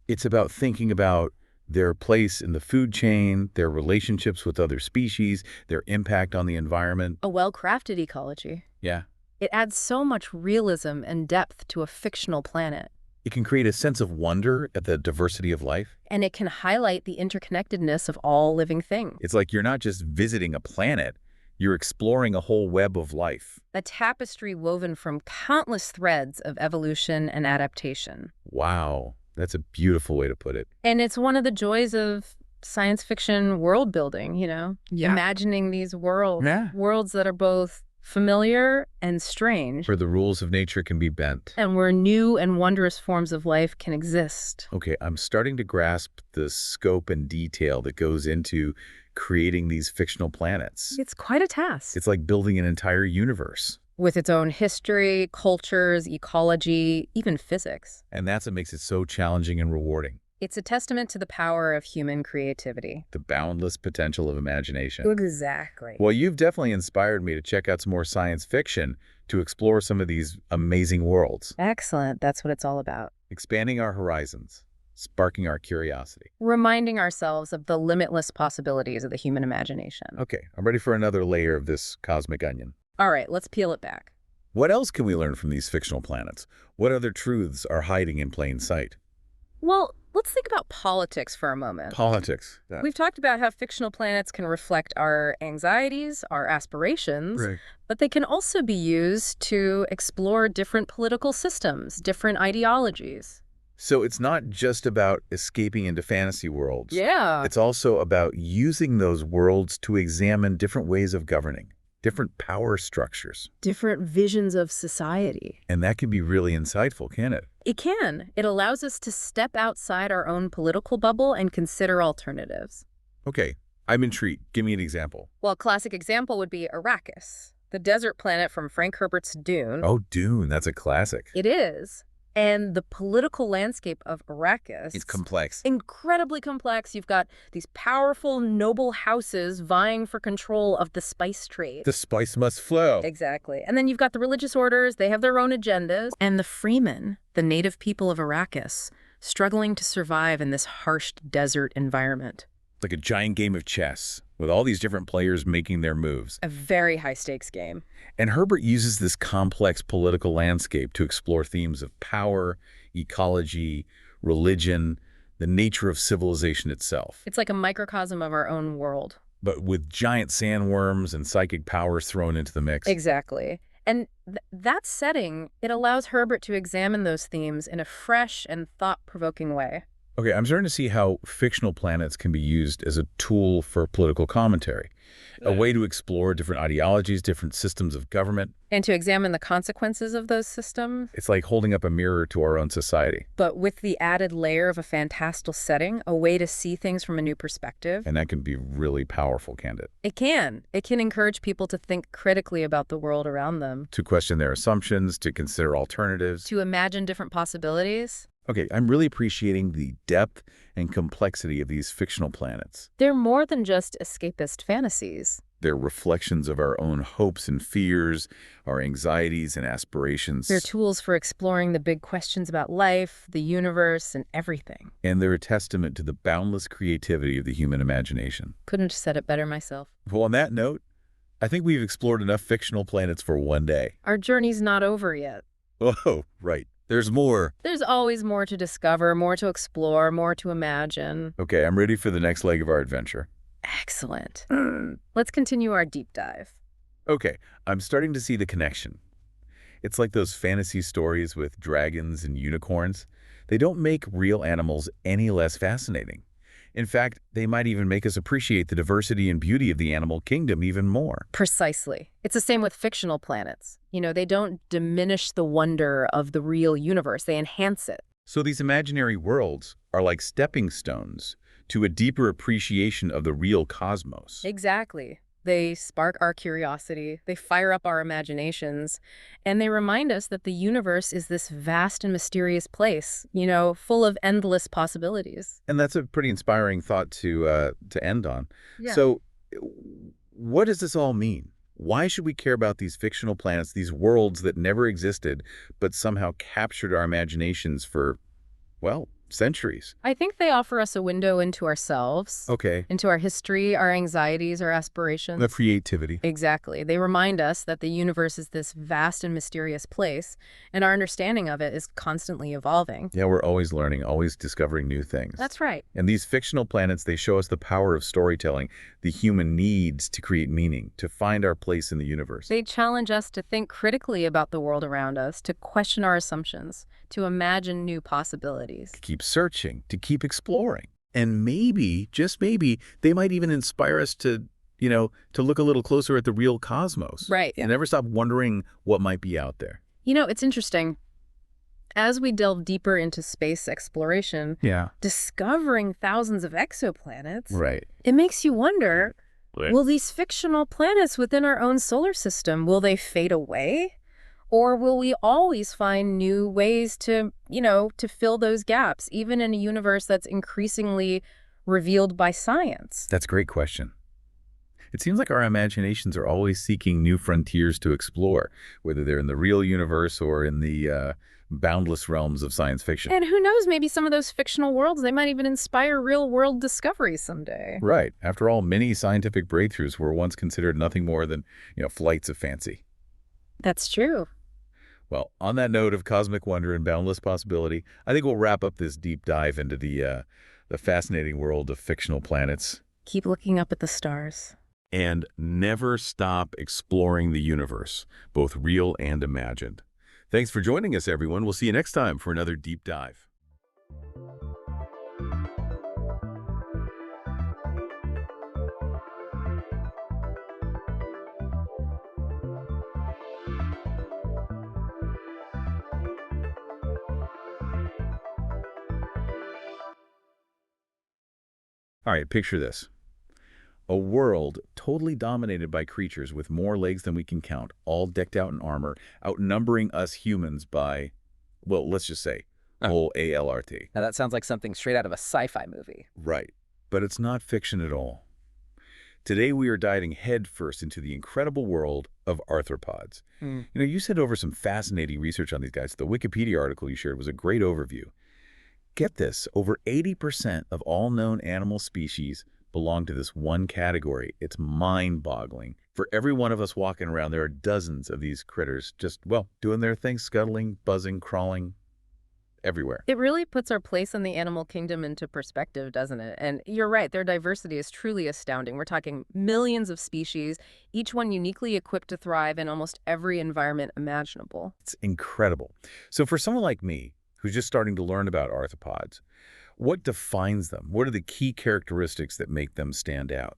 It's about thinking about their place in the food chain, their relationships with other species, their impact on the environment. A well-crafted ecology. Yeah. It adds so much realism and depth to a fictional planet. It can create a sense of wonder at the diversity of life. And it can highlight the interconnectedness of all living things. It's like you're not just visiting a planet, you're exploring a whole web of life. A tapestry woven from countless threads of evolution and adaptation. Wow, that's a beautiful way to put it. And it's one of the joys of science fiction world building, Yeah. Imagining these worlds. Yeah. Worlds that are both familiar and strange. Where the rules of nature can be bent. And where new and wondrous forms of life can exist. Okay, I'm starting to grasp the scope and detail that goes into creating these fictional planets. It's quite a task. It's like building an entire universe. With its own history, cultures, ecology, even physics. And that's what makes it so challenging and rewarding. It's a testament to the power of human creativity. The boundless potential of imagination. Exactly. Well, you've definitely inspired me to check out some more science fiction to explore some of these amazing worlds. Excellent. That's what it's all about. Expanding our horizons. sparking our curiosity. Reminding ourselves of the limitless possibilities of the human imagination. Okay, I'm ready for another layer of this cosmic onion. All right, let's peel it back. What else can we learn from these fictional planets? What other truths are hiding in plain sight? Well, let's think about politics for a moment. Politics. We've talked about how fictional planets can reflect our anxieties, our aspirations, Right. but they can also be used to explore different political systems, different ideologies. So it's not just about escaping into fantasy worlds. Yeah. It's also about using those worlds to examine different ways of governing, different power structures. Different visions of society. And that can be really insightful, can it? It can. It allows us to step outside our own political bubble and consider alternatives. Okay, I'm intrigued. Give me an example. Well, a classic example would be Arrakis, the desert planet from Frank Herbert's Dune. Oh, Dune, that's a classic. It is. And the political landscape of Arrakis... It's complex. Incredibly complex. You've got these powerful, noble houses vying for control of the spice trade. The spice must flow. Exactly. And then you've got the religious orders. They have their own agendas. And the freemen, the native people of Arrakis, struggling to survive in this harsh desert environment. Like a giant game of chess, with all these different players making their moves. A very high-stakes game. And Herbert uses this complex political landscape to explore themes of power, ecology, religion, the nature of civilization itself. It's like a microcosm of our own world. But with giant sandworms and psychic powers thrown into the mix. Exactly. And that setting, it allows Herbert to examine those themes in a fresh and thought-provoking way. Okay, I'm starting to see how fictional planets can be used as a tool for political commentary, a way to explore different ideologies, different systems of government. And to examine the consequences of those systems. It's like holding up a mirror to our own society. But with the added layer of a fantastical setting, a way to see things from a new perspective. And that can be really powerful, can't it? It can. It can encourage people to think critically about the world around them. To question their assumptions, to consider alternatives. To imagine different possibilities. Okay, I'm really appreciating the depth and complexity of these fictional planets. They're more than just escapist fantasies. They're reflections of our own hopes and fears, our anxieties and aspirations. They're tools for exploring the big questions about life, the universe, and everything. And they're a testament to the boundless creativity of the human imagination. Couldn't have said it better myself. Well, on that note, I think we've explored enough fictional planets for one day. Our journey's not over yet. Oh, right. There's more. There's always more to discover, more to explore, more to imagine. Okay, I'm ready for the next leg of our adventure. Excellent. Let's continue our deep dive. Okay, I'm starting to see the connection. It's like those fantasy stories with dragons and unicorns. They don't make real animals any less fascinating. In fact, they might even make us appreciate the diversity and beauty of the animal kingdom even more. Precisely. It's the same with fictional planets. You know, they don't diminish the wonder of the real universe. They enhance it. So these imaginary worlds are like stepping stones to a deeper appreciation of the real cosmos. Exactly. They spark our curiosity, they fire up our imaginations, and they remind us that the universe is this vast and mysterious place, you know, full of endless possibilities. And that's a pretty inspiring thought to end on. Yeah. So what does this all mean? Why should we care about these fictional planets, these worlds that never existed, but somehow captured our imaginations for, well, centuries? I think they offer us a window into ourselves, Okay. into our history, our anxieties, our aspirations. The creativity. Exactly. They remind us that the universe is this vast and mysterious place, and our understanding of it is constantly evolving. Yeah, we're always learning, always discovering new things. That's right. And these fictional planets, they show us the power of storytelling, the human needs to create meaning, to find our place in the universe. They challenge us to think critically about the world around us, to question our assumptions, to imagine new possibilities. To keep searching, to keep exploring. And maybe, just maybe, they might even inspire us to, to look a little closer at the real cosmos. Right. And never stop wondering what might be out there. You know, it's interesting. As we delve deeper into space exploration, discovering thousands of exoplanets, Right. it makes you wonder, will these fictional planets within our own solar system, will they fade away? Or will we always find new ways to, to fill those gaps, even in a universe that's increasingly revealed by science? That's a great question. It seems like our imaginations are always seeking new frontiers to explore, whether they're in the real universe or in the boundless realms of science fiction. And who knows, maybe some of those fictional worlds, they might even inspire real-world discoveries someday. Right. After all, many scientific breakthroughs were once considered nothing more than, flights of fancy. That's true. Well, on that note of cosmic wonder and boundless possibility, I think we'll wrap up this deep dive into the fascinating world of fictional planets. Keep looking up at the stars. And never stop exploring the universe, both real and imagined. Thanks for joining us, everyone. We'll see you next time for another deep dive. All right, picture this. A world totally dominated by creatures with more legs than we can count, all decked out in armor, outnumbering us humans by, well, let's just say, whole ALRT. Now that sounds like something straight out of a sci-fi movie. Right, but it's not fiction at all. Today we are diving headfirst into the incredible world of arthropods. You sent over some fascinating research on these guys. The Wikipedia article you shared was a great overview. Get this, over 80% of all known animal species belong to this one category. It's mind-boggling. For every one of us walking around, there are dozens of these critters just, well, doing their thing, scuttling, buzzing, crawling, everywhere. It really puts our place in the animal kingdom into perspective, doesn't it? And you're right, their diversity is truly astounding. We're talking millions of species, each one uniquely equipped to thrive in almost every environment imaginable. It's incredible. So for someone like me, who's just starting to learn about arthropods, what defines them? What are the key characteristics that make them stand out?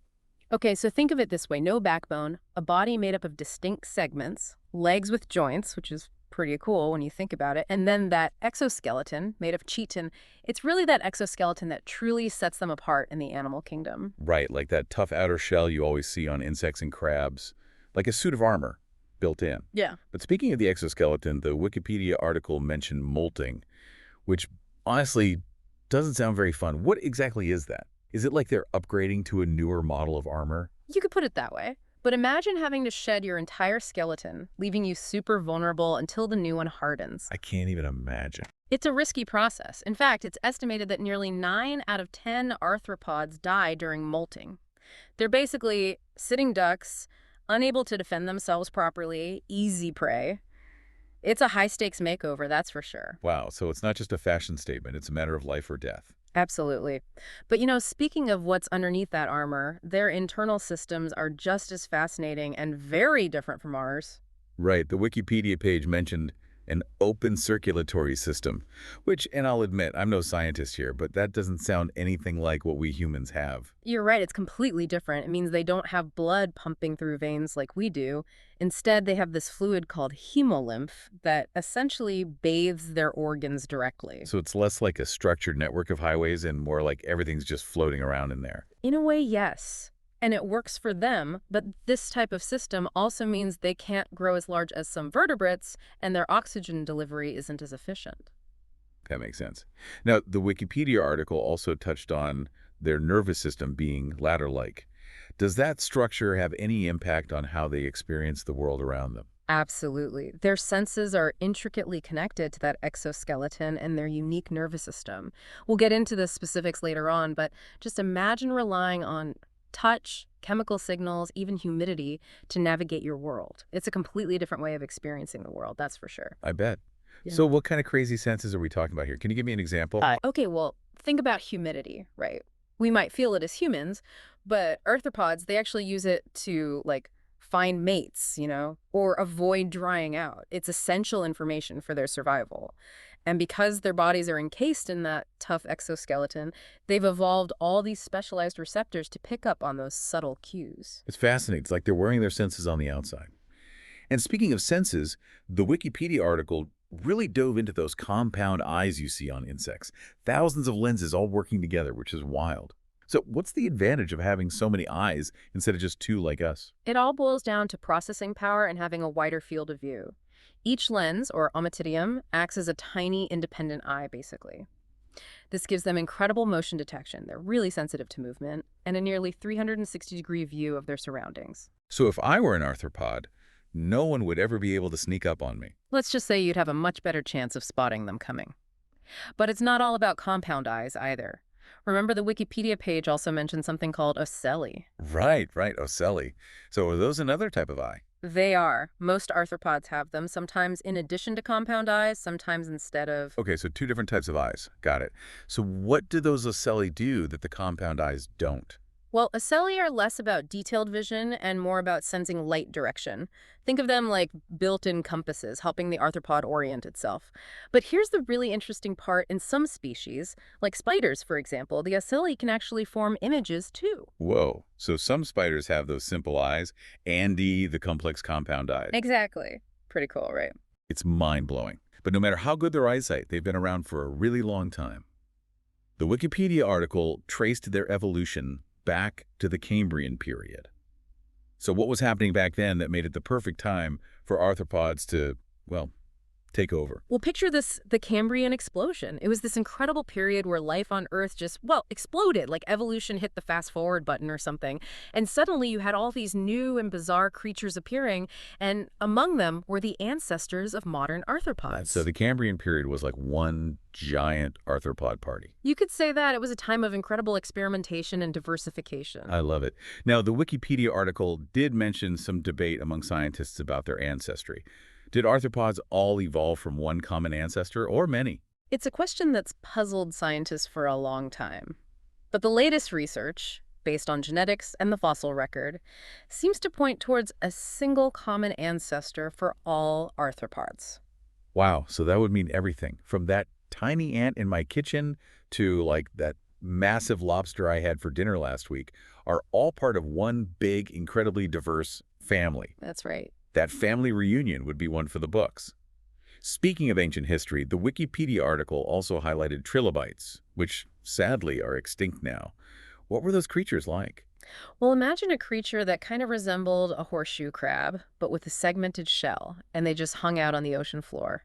Okay, so think of it this way. No backbone, a body made up of distinct segments, legs with joints, which is pretty cool when you think about it, and then that exoskeleton made of chitin. It's really that exoskeleton that truly sets them apart in the animal kingdom. Right, like that tough outer shell you always see on insects and crabs, like a suit of armor built in. Yeah. But speaking of the exoskeleton, the Wikipedia article mentioned molting, which honestly doesn't sound very fun. What exactly is that? Is it like they're upgrading to a newer model of armor? You could put it that way. But imagine having to shed your entire skeleton, leaving you super vulnerable until the new one hardens. I can't even imagine. It's a risky process. In fact, it's estimated that nearly 9 out of 10 arthropods die during molting. They're basically sitting ducks, unable to defend themselves properly, easy prey. It's a high-stakes makeover, that's for sure. Wow, so it's not just a fashion statement, it's a matter of life or death. Absolutely. But speaking of what's underneath that armor, their internal systems are just as fascinating and very different from ours. Right, the Wikipedia page mentioned an open circulatory system, which, and I'll admit, I'm no scientist here, but that doesn't sound anything like what we humans have. You're right, it's completely different. It means they don't have blood pumping through veins like we do. Instead, they have this fluid called hemolymph that essentially bathes their organs directly. So it's less like a structured network of highways and more like everything's just floating around in there. In a way, yes. And it works for them, but this type of system also means they can't grow as large as some vertebrates, and their oxygen delivery isn't as efficient. That makes sense. Now, the Wikipedia article also touched on their nervous system being ladder-like. Does that structure have any impact on how they experience the world around them? Absolutely. Their senses are intricately connected to that exoskeleton and their unique nervous system. We'll get into the specifics later on, but just imagine relying on touch, chemical signals, even humidity to navigate your world. It's a completely different way of experiencing the world, that's for sure. I bet. Yeah. So what kind of crazy senses are we talking about here? Can you give me an example? Okay, well, think about humidity, right? We might feel it as humans, but arthropods, they actually use it to, find mates, or avoid drying out. It's essential information for their survival. And because their bodies are encased in that tough exoskeleton, they've evolved all these specialized receptors to pick up on those subtle cues. It's fascinating. It's like they're wearing their senses on the outside. And speaking of senses, the Wikipedia article really dove into those compound eyes you see on insects. Thousands of lenses all working together, which is wild. So what's the advantage of having so many eyes instead of just 2 like us? It all boils down to processing power and having a wider field of view. Each lens, or ommatidium, acts as a tiny independent eye, basically. This gives them incredible motion detection. They're really sensitive to movement and a nearly 360-degree view of their surroundings. So if I were an arthropod, no one would ever be able to sneak up on me. Let's just say you'd have a much better chance of spotting them coming. But it's not all about compound eyes either. Remember, the Wikipedia page also mentioned something called ocelli. Right, ocelli. So are those another type of eye? They are. Most arthropods have them, sometimes in addition to compound eyes, sometimes instead of. Okay, so two different types of eyes. Got it. So what do those ocelli do that the compound eyes don't? Well, ocelli are less about detailed vision and more about sensing light direction. Think of them like built-in compasses, helping the arthropod orient itself. But here's the really interesting part. In some species, like spiders, for example, the ocelli can actually form images too. Whoa. So some spiders have those simple eyes and the complex compound eyes. Exactly. Pretty cool, right? It's mind-blowing. But no matter how good their eyesight, they've been around for a really long time. The Wikipedia article traced their evolution back to the Cambrian period. So what was happening back then that made it the perfect time for arthropods to, well, take over? Well, picture this, the Cambrian explosion. It was this incredible period where life on Earth just, well, exploded, like evolution hit the fast forward button or something. And suddenly you had all these new and bizarre creatures appearing, and among them were the ancestors of modern arthropods. So the Cambrian period was like one giant arthropod party. You could say that. It was a time of incredible experimentation and diversification. I love it. Now, the Wikipedia article did mention some debate among scientists about their ancestry. Did arthropods all evolve from one common ancestor or many? It's a question that's puzzled scientists for a long time. But the latest research, based on genetics and the fossil record, seems to point towards a single common ancestor for all arthropods. Wow, so that would mean everything, from that tiny ant in my kitchen to like that massive lobster I had for dinner last week, are all part of one big, incredibly diverse family. That's right. That family reunion would be one for the books. Speaking of ancient history, the Wikipedia article also highlighted trilobites, which sadly are extinct now. What were those creatures like? Well, imagine a creature that kind of resembled a horseshoe crab, but with a segmented shell, and they just hung out on the ocean floor.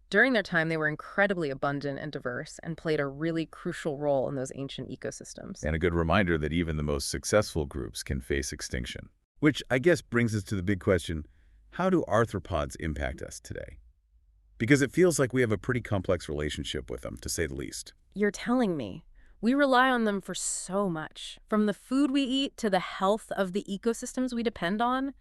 During their time, they were incredibly abundant and diverse and played a really crucial role in those ancient ecosystems. And a good reminder that even the most successful groups can face extinction. Which I guess brings us to the big question, how do arthropods impact us today? Because it feels like we have a pretty complex relationship with them, to say the least. You're telling me. We rely on them for so much, from the food we eat to the health of the ecosystems we depend on.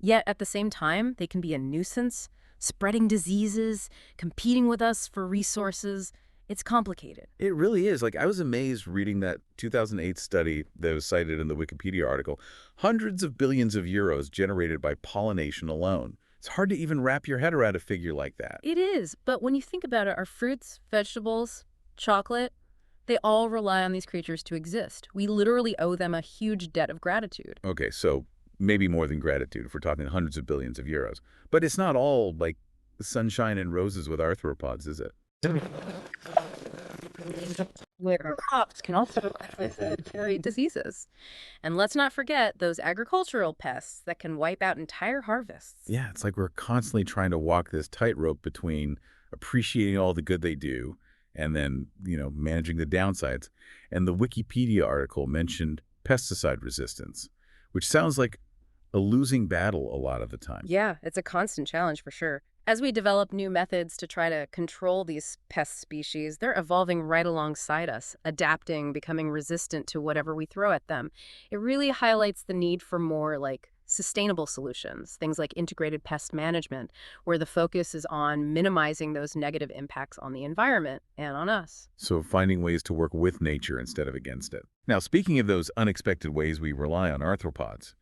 Yet at the same time, they can be a nuisance, spreading diseases, competing with us for resources. It's complicated. It really is. Like, I was amazed reading that 2008 study that was cited in the Wikipedia article. Hundreds of billions of euros generated by pollination alone. It's hard to even wrap your head around a figure like that. It is, but when you think about it, our fruits, vegetables, chocolate, they all rely on these creatures to exist. We literally owe them a huge debt of gratitude. Okay, so maybe more than gratitude if we're talking hundreds of billions of euros. But it's not all, like, sunshine and roses with arthropods, is it? Where crops can also carry diseases. And let's not forget those agricultural pests that can wipe out entire harvests. Yeah, it's like we're constantly trying to walk this tightrope between appreciating all the good they do and then, managing the downsides. And the Wikipedia article mentioned pesticide resistance, which sounds like a losing battle a lot of the time. Yeah, it's a constant challenge for sure. As we develop new methods to try to control these pest species, they're evolving right alongside us, adapting, becoming resistant to whatever we throw at them. It really highlights the need for more sustainable solutions, things like integrated pest management, where the focus is on minimizing those negative impacts on the environment and on us. So finding ways to work with nature instead of against it. Now, speaking of those unexpected ways we rely on arthropods,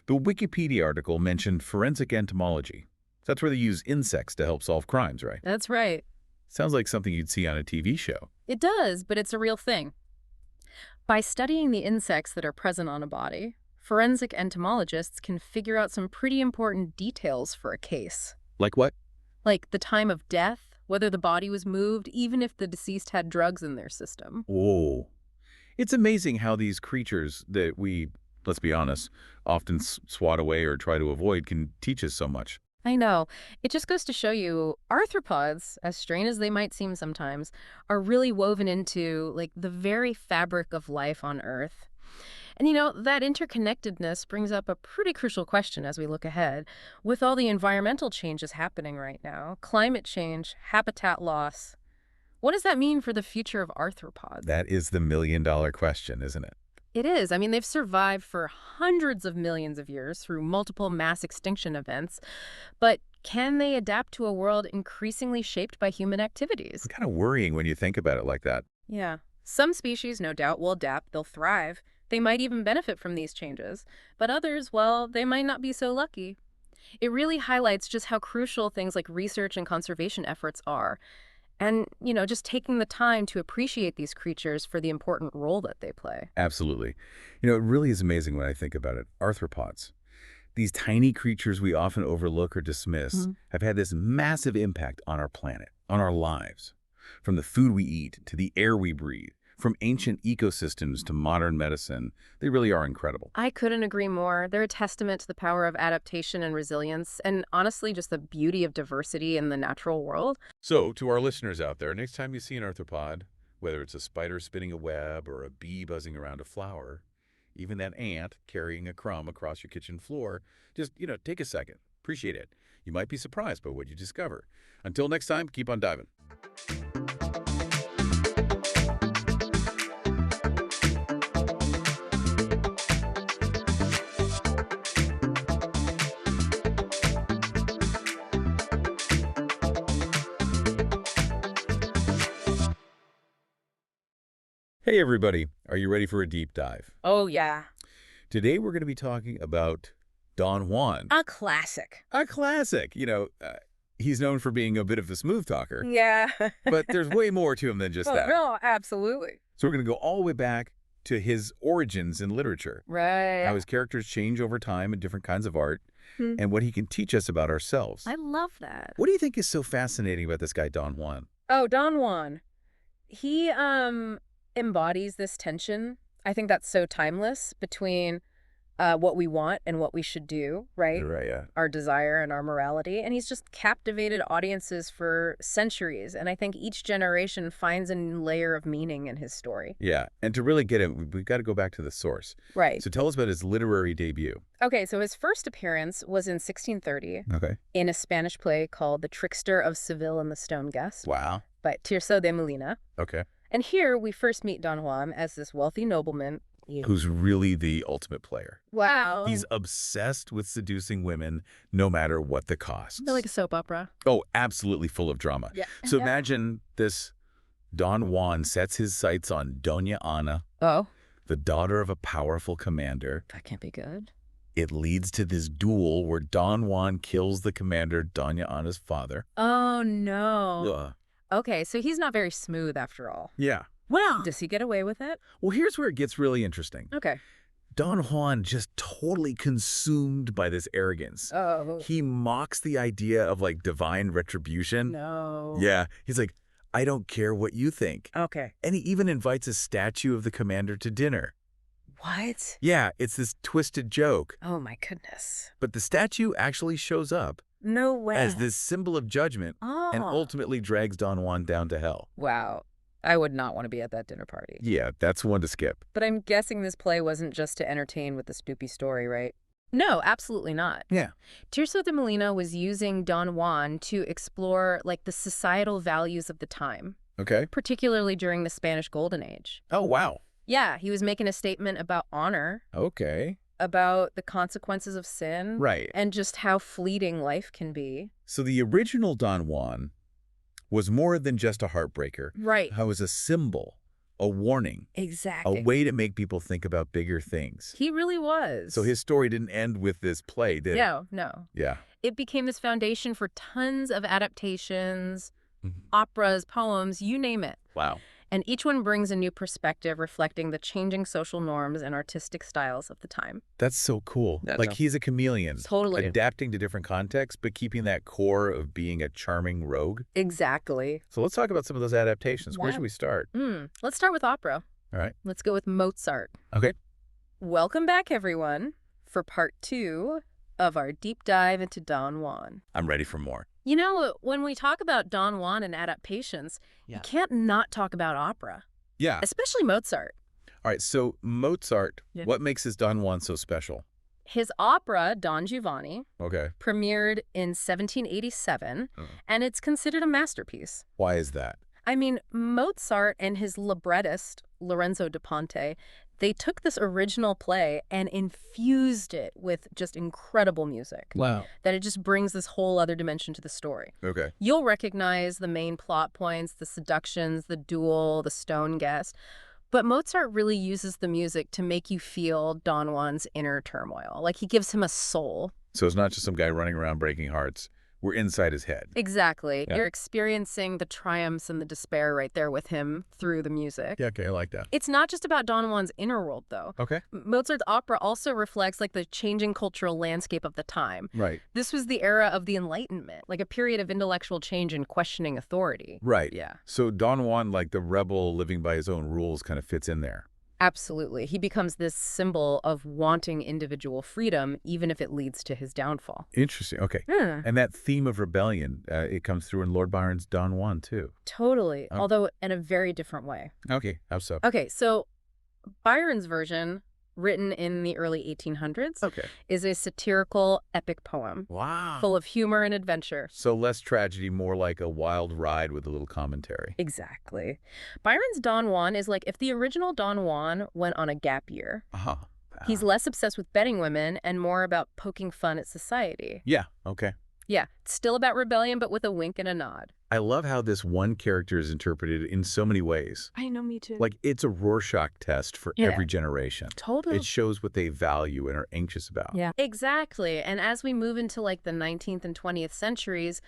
the Wikipedia article mentioned forensic entomology. That's where they use insects to help solve crimes, right? That's right. Sounds like something you'd see on a TV show. It does, but it's a real thing. By studying the insects that are present on a body, forensic entomologists can figure out some pretty important details for a case. Like what? Like the time of death, whether the body was moved, even if the deceased had drugs in their system. Whoa. It's amazing how these creatures that we, let's be honest, often swat away or try to avoid can teach us so much. I know. It just goes to show you arthropods, as strange as they might seem sometimes, are really woven into like the very fabric of life on Earth. And that interconnectedness brings up a pretty crucial question as we look ahead. With all the environmental changes happening right now, climate change, habitat loss, what does that mean for the future of arthropods? That is the million-dollar question, isn't it? It is. I mean, they've survived for hundreds of millions of years through multiple mass extinction events, but can they adapt to a world increasingly shaped by human activities? It's kind of worrying when you think about it like that. Yeah. Some species, no doubt, will adapt. They'll thrive. They might even benefit from these changes. But others, well, they might not be so lucky. It really highlights just how crucial things like research and conservation efforts are. And, just taking the time to appreciate these creatures for the important role that they play. Absolutely. It really is amazing when I think about it. Arthropods, these tiny creatures we often overlook or dismiss, have had this massive impact on our planet, on our lives. From the food we eat to the air we breathe, from ancient ecosystems to modern medicine, they really are incredible. I couldn't agree more. They're a testament to the power of adaptation and resilience, and honestly, just the beauty of diversity in the natural world. So, to our listeners out there, next time you see an arthropod, whether it's a spider spinning a web or a bee buzzing around a flower, even that ant carrying a crumb across your kitchen floor, just, take a second. Appreciate it. You might be surprised by what you discover. Until next time, keep on diving. Hey everybody, are you ready for a deep dive? Oh, yeah. Today we're going to be talking about Don Juan. A classic. A classic. He's known for being a bit of a smooth talker, Yeah. but there's way more to him than just that. No, absolutely. So we're going to go all the way back to his origins in literature, Right. how his characters change over time in different kinds of art, and what he can teach us about ourselves. I love that. What do you think is so fascinating about this guy, Don Juan? Oh, Don Juan. He embodies this tension. I think that's so timeless between what we want and what we should do, right? Right, yeah. Our desire and our morality. And he's just captivated audiences for centuries. And I think each generation finds a new layer of meaning in his story. Yeah, and to really get it, we've got to go back to the source. Right. So tell us about his literary debut. Okay, so his first appearance was in 1630 Okay. in a Spanish play called The Trickster of Seville and the Stone Guest Wow. by Tirso de Molina. Okay. And here we first meet Don Juan as this wealthy nobleman. Who's really the ultimate player. Wow. He's obsessed with seducing women, no matter what the cost. like a soap opera. Oh, absolutely full of drama. Yeah. So imagine this. Don Juan sets his sights on Doña Ana, Oh, the daughter of a powerful commander. that can't be good. It leads to this duel where Don Juan kills the commander, Doña Ana's father. Oh, no. Ugh. Okay, so he's not very smooth after all. Yeah. Well, does he get away with it? Well, here's where it gets really interesting. Okay. Don Juan just totally consumed by this arrogance. Oh. He mocks the idea of like divine retribution. No. Yeah. He's like, I don't care what you think. Okay. And he even invites a statue of the commander to dinner. What? Yeah, it's this twisted joke. Oh, my goodness. But the statue actually shows up No way. as this symbol of judgment Oh. and ultimately drags Don Juan down to hell. Wow. I would not want to be at that dinner party. Yeah, that's one to skip. But I'm guessing this play wasn't just to entertain with the spoopy story, right? No, absolutely not. Yeah. Tirso de Molina was using Don Juan to explore like the societal values of the time, Okay. particularly during the Spanish Golden Age. Oh, wow. Yeah, he was making a statement about honor, Okay. about the consequences of sin, Right. and just how fleeting life can be. So the original Don Juan was more than just a heartbreaker. Right. It was a symbol, a warning, Exactly. a way to make people think about bigger things. He really was. So his story didn't end with this play, did it? No. Yeah. It became this foundation for tons of adaptations, Mhm. operas, poems, you name it. Wow. And each one brings a new perspective reflecting the changing social norms and artistic styles of the time. That's so cool. That's Like a- he's a chameleon. Totally. Adapting to different contexts, but keeping that core of being a charming rogue. Exactly. So let's talk about some of those adaptations. Where should we start? Let's start with opera. All right. Let's go with Mozart. Okay. Welcome back, everyone, for part 2 of our deep dive into Don Juan. I'm ready for more. You know, when we talk about Don Juan and adaptations, you can't not talk about opera. Yeah. Especially Mozart. All right, so Mozart, what makes his Don Juan so special? His opera, Don Giovanni, Okay. premiered in 1787, and it's considered a masterpiece. Why is that? I mean, Mozart and his librettist, Lorenzo da Ponte, they took this original play and infused it with just incredible music. Wow. That it just brings this whole other dimension to the story. Okay. You'll recognize the main plot points, the seductions, the duel, the stone guest. But Mozart really uses the music to make you feel Don Juan's inner turmoil. Like he gives him a soul. So it's not just some guy running around breaking hearts. We're inside his head. Exactly. Yeah. You're experiencing the triumphs and the despair right there with him through the music. Yeah, okay, I like that. It's not just about Don Juan's inner world, though. Okay. Mozart's opera also reflects like the changing cultural landscape of the time. Right. This was the era of the Enlightenment, like a period of intellectual change and questioning authority. Right. Yeah. So Don Juan, like the rebel living by his own rules, kind of fits in there. Absolutely. He becomes this symbol of wanting individual freedom, even if it leads to his downfall. Interesting. Okay. And that theme of rebellion, it comes through in Lord Byron's Don Juan, too. Totally. Although in a very different way. Okay. How so? Okay, so Byron's version, written in the early 1800s, is a satirical epic poem. Wow. Full of humor and adventure. So less tragedy, more like a wild ride with a little commentary. Exactly. Byron's Don Juan is like if the original Don Juan went on a gap year. He's less obsessed with betting women and more about poking fun at society. Yeah. Okay. Yeah, it's still about rebellion, but with a wink and a nod. I love how this one character is interpreted in so many ways. I know, me too. Like, it's a Rorschach test for every generation. Totally. It shows what they value and are anxious about. Yeah, exactly. And as we move into like the 19th and 20th centuries,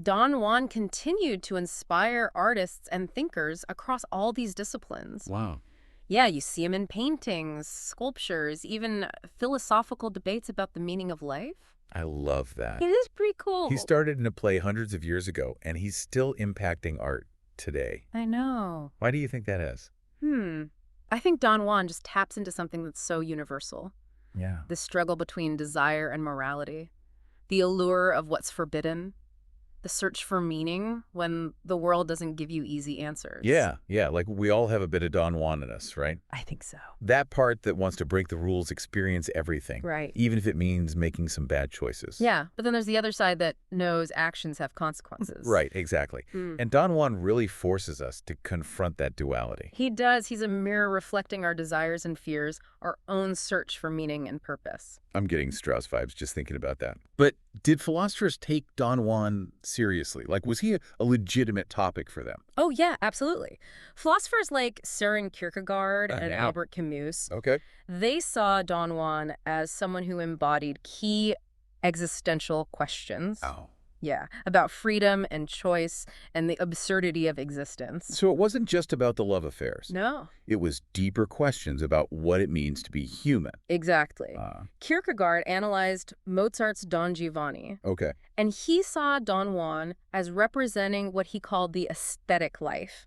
Don Juan continued to inspire artists and thinkers across all these disciplines. Wow. Yeah, you see him in paintings, sculptures, even philosophical debates about the meaning of life. I love that. It is pretty cool. He started in a play hundreds of years ago, and he's still impacting art today. I know. Why do you think that is? I think Don Juan just taps into something that's so universal. Yeah. The struggle between desire and morality. The allure of what's forbidden. The search for meaning when the world doesn't give you easy answers. Yeah, like we all have a bit of Don Juan in us, right? I think so. That part that wants to break the rules, experience everything. Right. Even if it means making some bad choices. Yeah, but then there's the other side that knows actions have consequences. Right, exactly. And Don Juan really forces us to confront that duality. He does. He's a mirror reflecting our desires and fears, our own search for meaning and purpose. I'm getting Strauss vibes just thinking about that. But did philosophers take Don Juan seriously? Like, was he a legitimate topic for them? Oh, yeah, absolutely. Philosophers like Søren Kierkegaard and Albert Camus, they saw Don Juan as someone who embodied key existential questions. Yeah, about freedom and choice and the absurdity of existence. So it wasn't just about the love affairs. No. It was deeper questions about what it means to be human. Exactly. Kierkegaard analyzed Mozart's Don Giovanni. And he saw Don Juan as representing what he called the aesthetic life.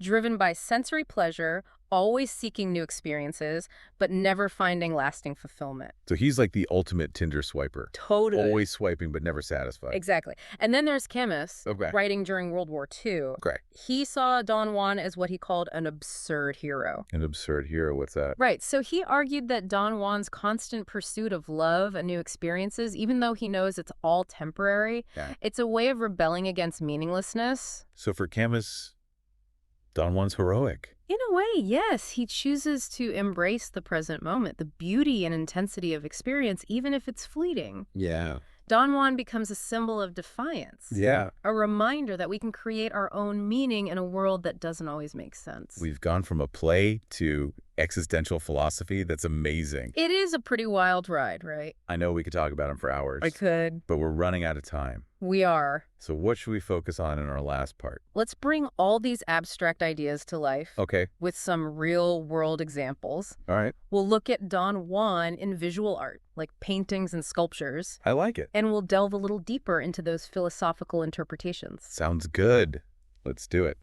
Driven by sensory pleasure, always seeking new experiences, but never finding lasting fulfillment. So he's like the ultimate Tinder swiper. Totally. Always swiping, but never satisfied. Exactly. And then there's Camus, writing during World War II. He saw Don Juan as what he called an absurd hero. An absurd hero? What's that? Right. So he argued that Don Juan's constant pursuit of love and new experiences, even though he knows it's all temporary, it's a way of rebelling against meaninglessness. So for Camus, Don Juan's heroic. In a way, yes. He chooses to embrace the present moment, the beauty and intensity of experience, even if it's fleeting. Yeah. Don Juan becomes a symbol of defiance. Yeah. A reminder that we can create our own meaning in a world that doesn't always make sense. We've gone from a play to existential philosophy. That's amazing. It is a pretty wild ride, right? I know we could talk about him for hours. I could. But we're running out of time. We are. So what should we focus on in our last part? Let's bring all these abstract ideas to life. With some real-world examples. All right. We'll look at Don Juan in visual art, like paintings and sculptures. I like it. And we'll delve a little deeper into those philosophical interpretations. Sounds good. Let's do it.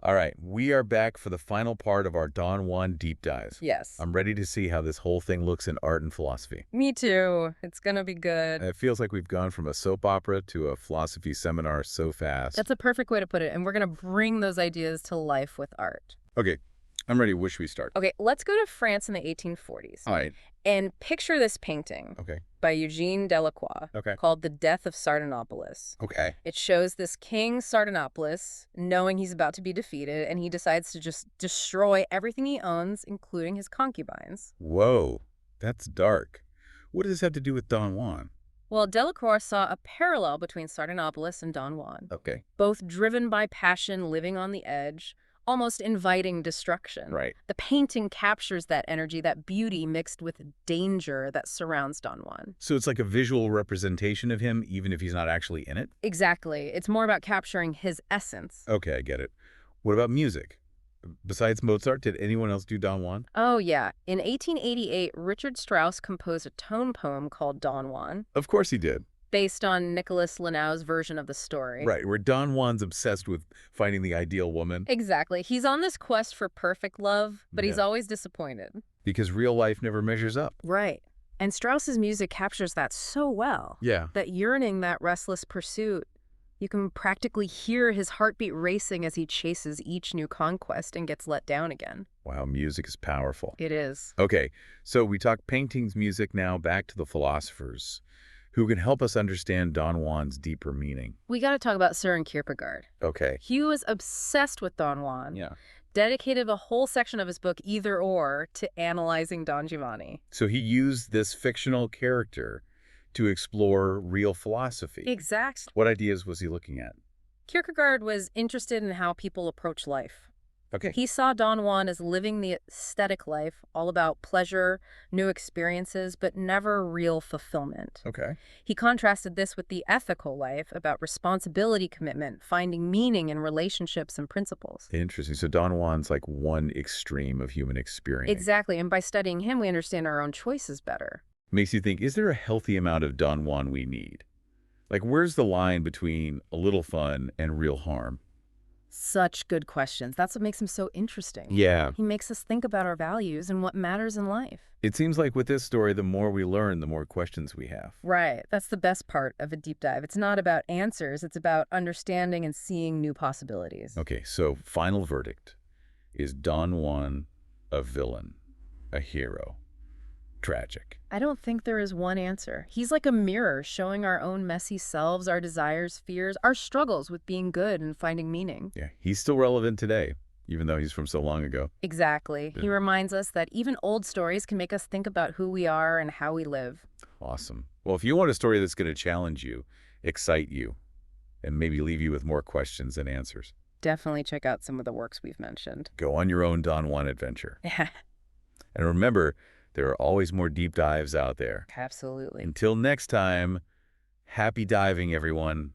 All right, we are back for the final part of our Don Juan deep dive. Yes. I'm ready to see how this whole thing looks in art and philosophy. Me too. It's gonna be good. It feels like we've gone from a soap opera to a philosophy seminar so fast. That's a perfect way to put it, and we're gonna bring those ideas to life with art. Okay, I'm ready. Where should we start? Okay, let's go to France in the 1840s. All right. And picture this painting Okay. by Eugene Delacroix called The Death of Sardanapalus. Okay. It shows this king Sardanapalus knowing he's about to be defeated, and he decides to just destroy everything he owns, including his concubines. Whoa, that's dark. What does this have to do with Don Juan? Well, Delacroix saw a parallel between Sardanapalus and Don Juan, Okay. both driven by passion, living on the edge, almost inviting destruction. Right. The painting captures that energy, that beauty mixed with danger that surrounds Don Juan. So it's like a visual representation of him, even if he's not actually in it? Exactly. It's more about capturing his essence. Okay, I get it. What about music? Besides Mozart, did anyone else do Don Juan? Oh, yeah. In 1888, Richard Strauss composed a tone poem called Don Juan, Of course he did. based on Nicholas Linnau's version of the story. Right, where Don Juan's obsessed with finding the ideal woman. Exactly. He's on this quest for perfect love, but he's Yeah. always disappointed. Because real life never measures up. Right. And Strauss's music captures that so well. Yeah. That yearning, that restless pursuit. You can practically hear his heartbeat racing as he chases each new conquest and gets let down again. Wow, music is powerful. It is. Okay, so we talk paintings, music, now back to the philosophers who can help us understand Don Juan's deeper meaning. We got to talk about Søren Kierkegaard. Okay. He was obsessed with Don Juan. Yeah. Dedicated a whole section of his book, Either Or, to analyzing Don Giovanni. So he used this fictional character to explore real philosophy. Exactly. What ideas was he looking at? Kierkegaard was interested in how people approach life. Okay. He saw Don Juan as living the aesthetic life, all about pleasure, new experiences, but never real fulfillment. Okay. He contrasted this with the ethical life, about responsibility, commitment, finding meaning in relationships and principles. Interesting. So Don Juan's like one extreme of human experience. Exactly, and by studying him, we understand our own choices better. Makes you think, is there a healthy amount of Don Juan we need? Like, where's the line between a little fun and real harm? Such good questions. That's what makes him so interesting. Yeah. He makes us think about our values and what matters in life. It seems like with this story, the more we learn, the more questions we have. Right. That's the best part of a deep dive. It's not about answers. It's about understanding and seeing new possibilities. Okay, so final verdict. Is Don Juan a villain, a hero, tragic? I don't think there is one answer. He's like a mirror showing our own messy selves, our desires, fears, our struggles with being good and finding meaning. Yeah, he's still relevant today, even though he's from so long ago. Exactly. Yeah. He reminds us that even old stories can make us think about who we are and how we live. Awesome. Well, if you want a story that's going to challenge you, excite you, and maybe leave you with more questions than answers, Definitely check out some of the works we've mentioned. go on your own Don Juan adventure. Yeah, And remember, there are always more deep dives out there. absolutely. Until next time, happy diving, everyone.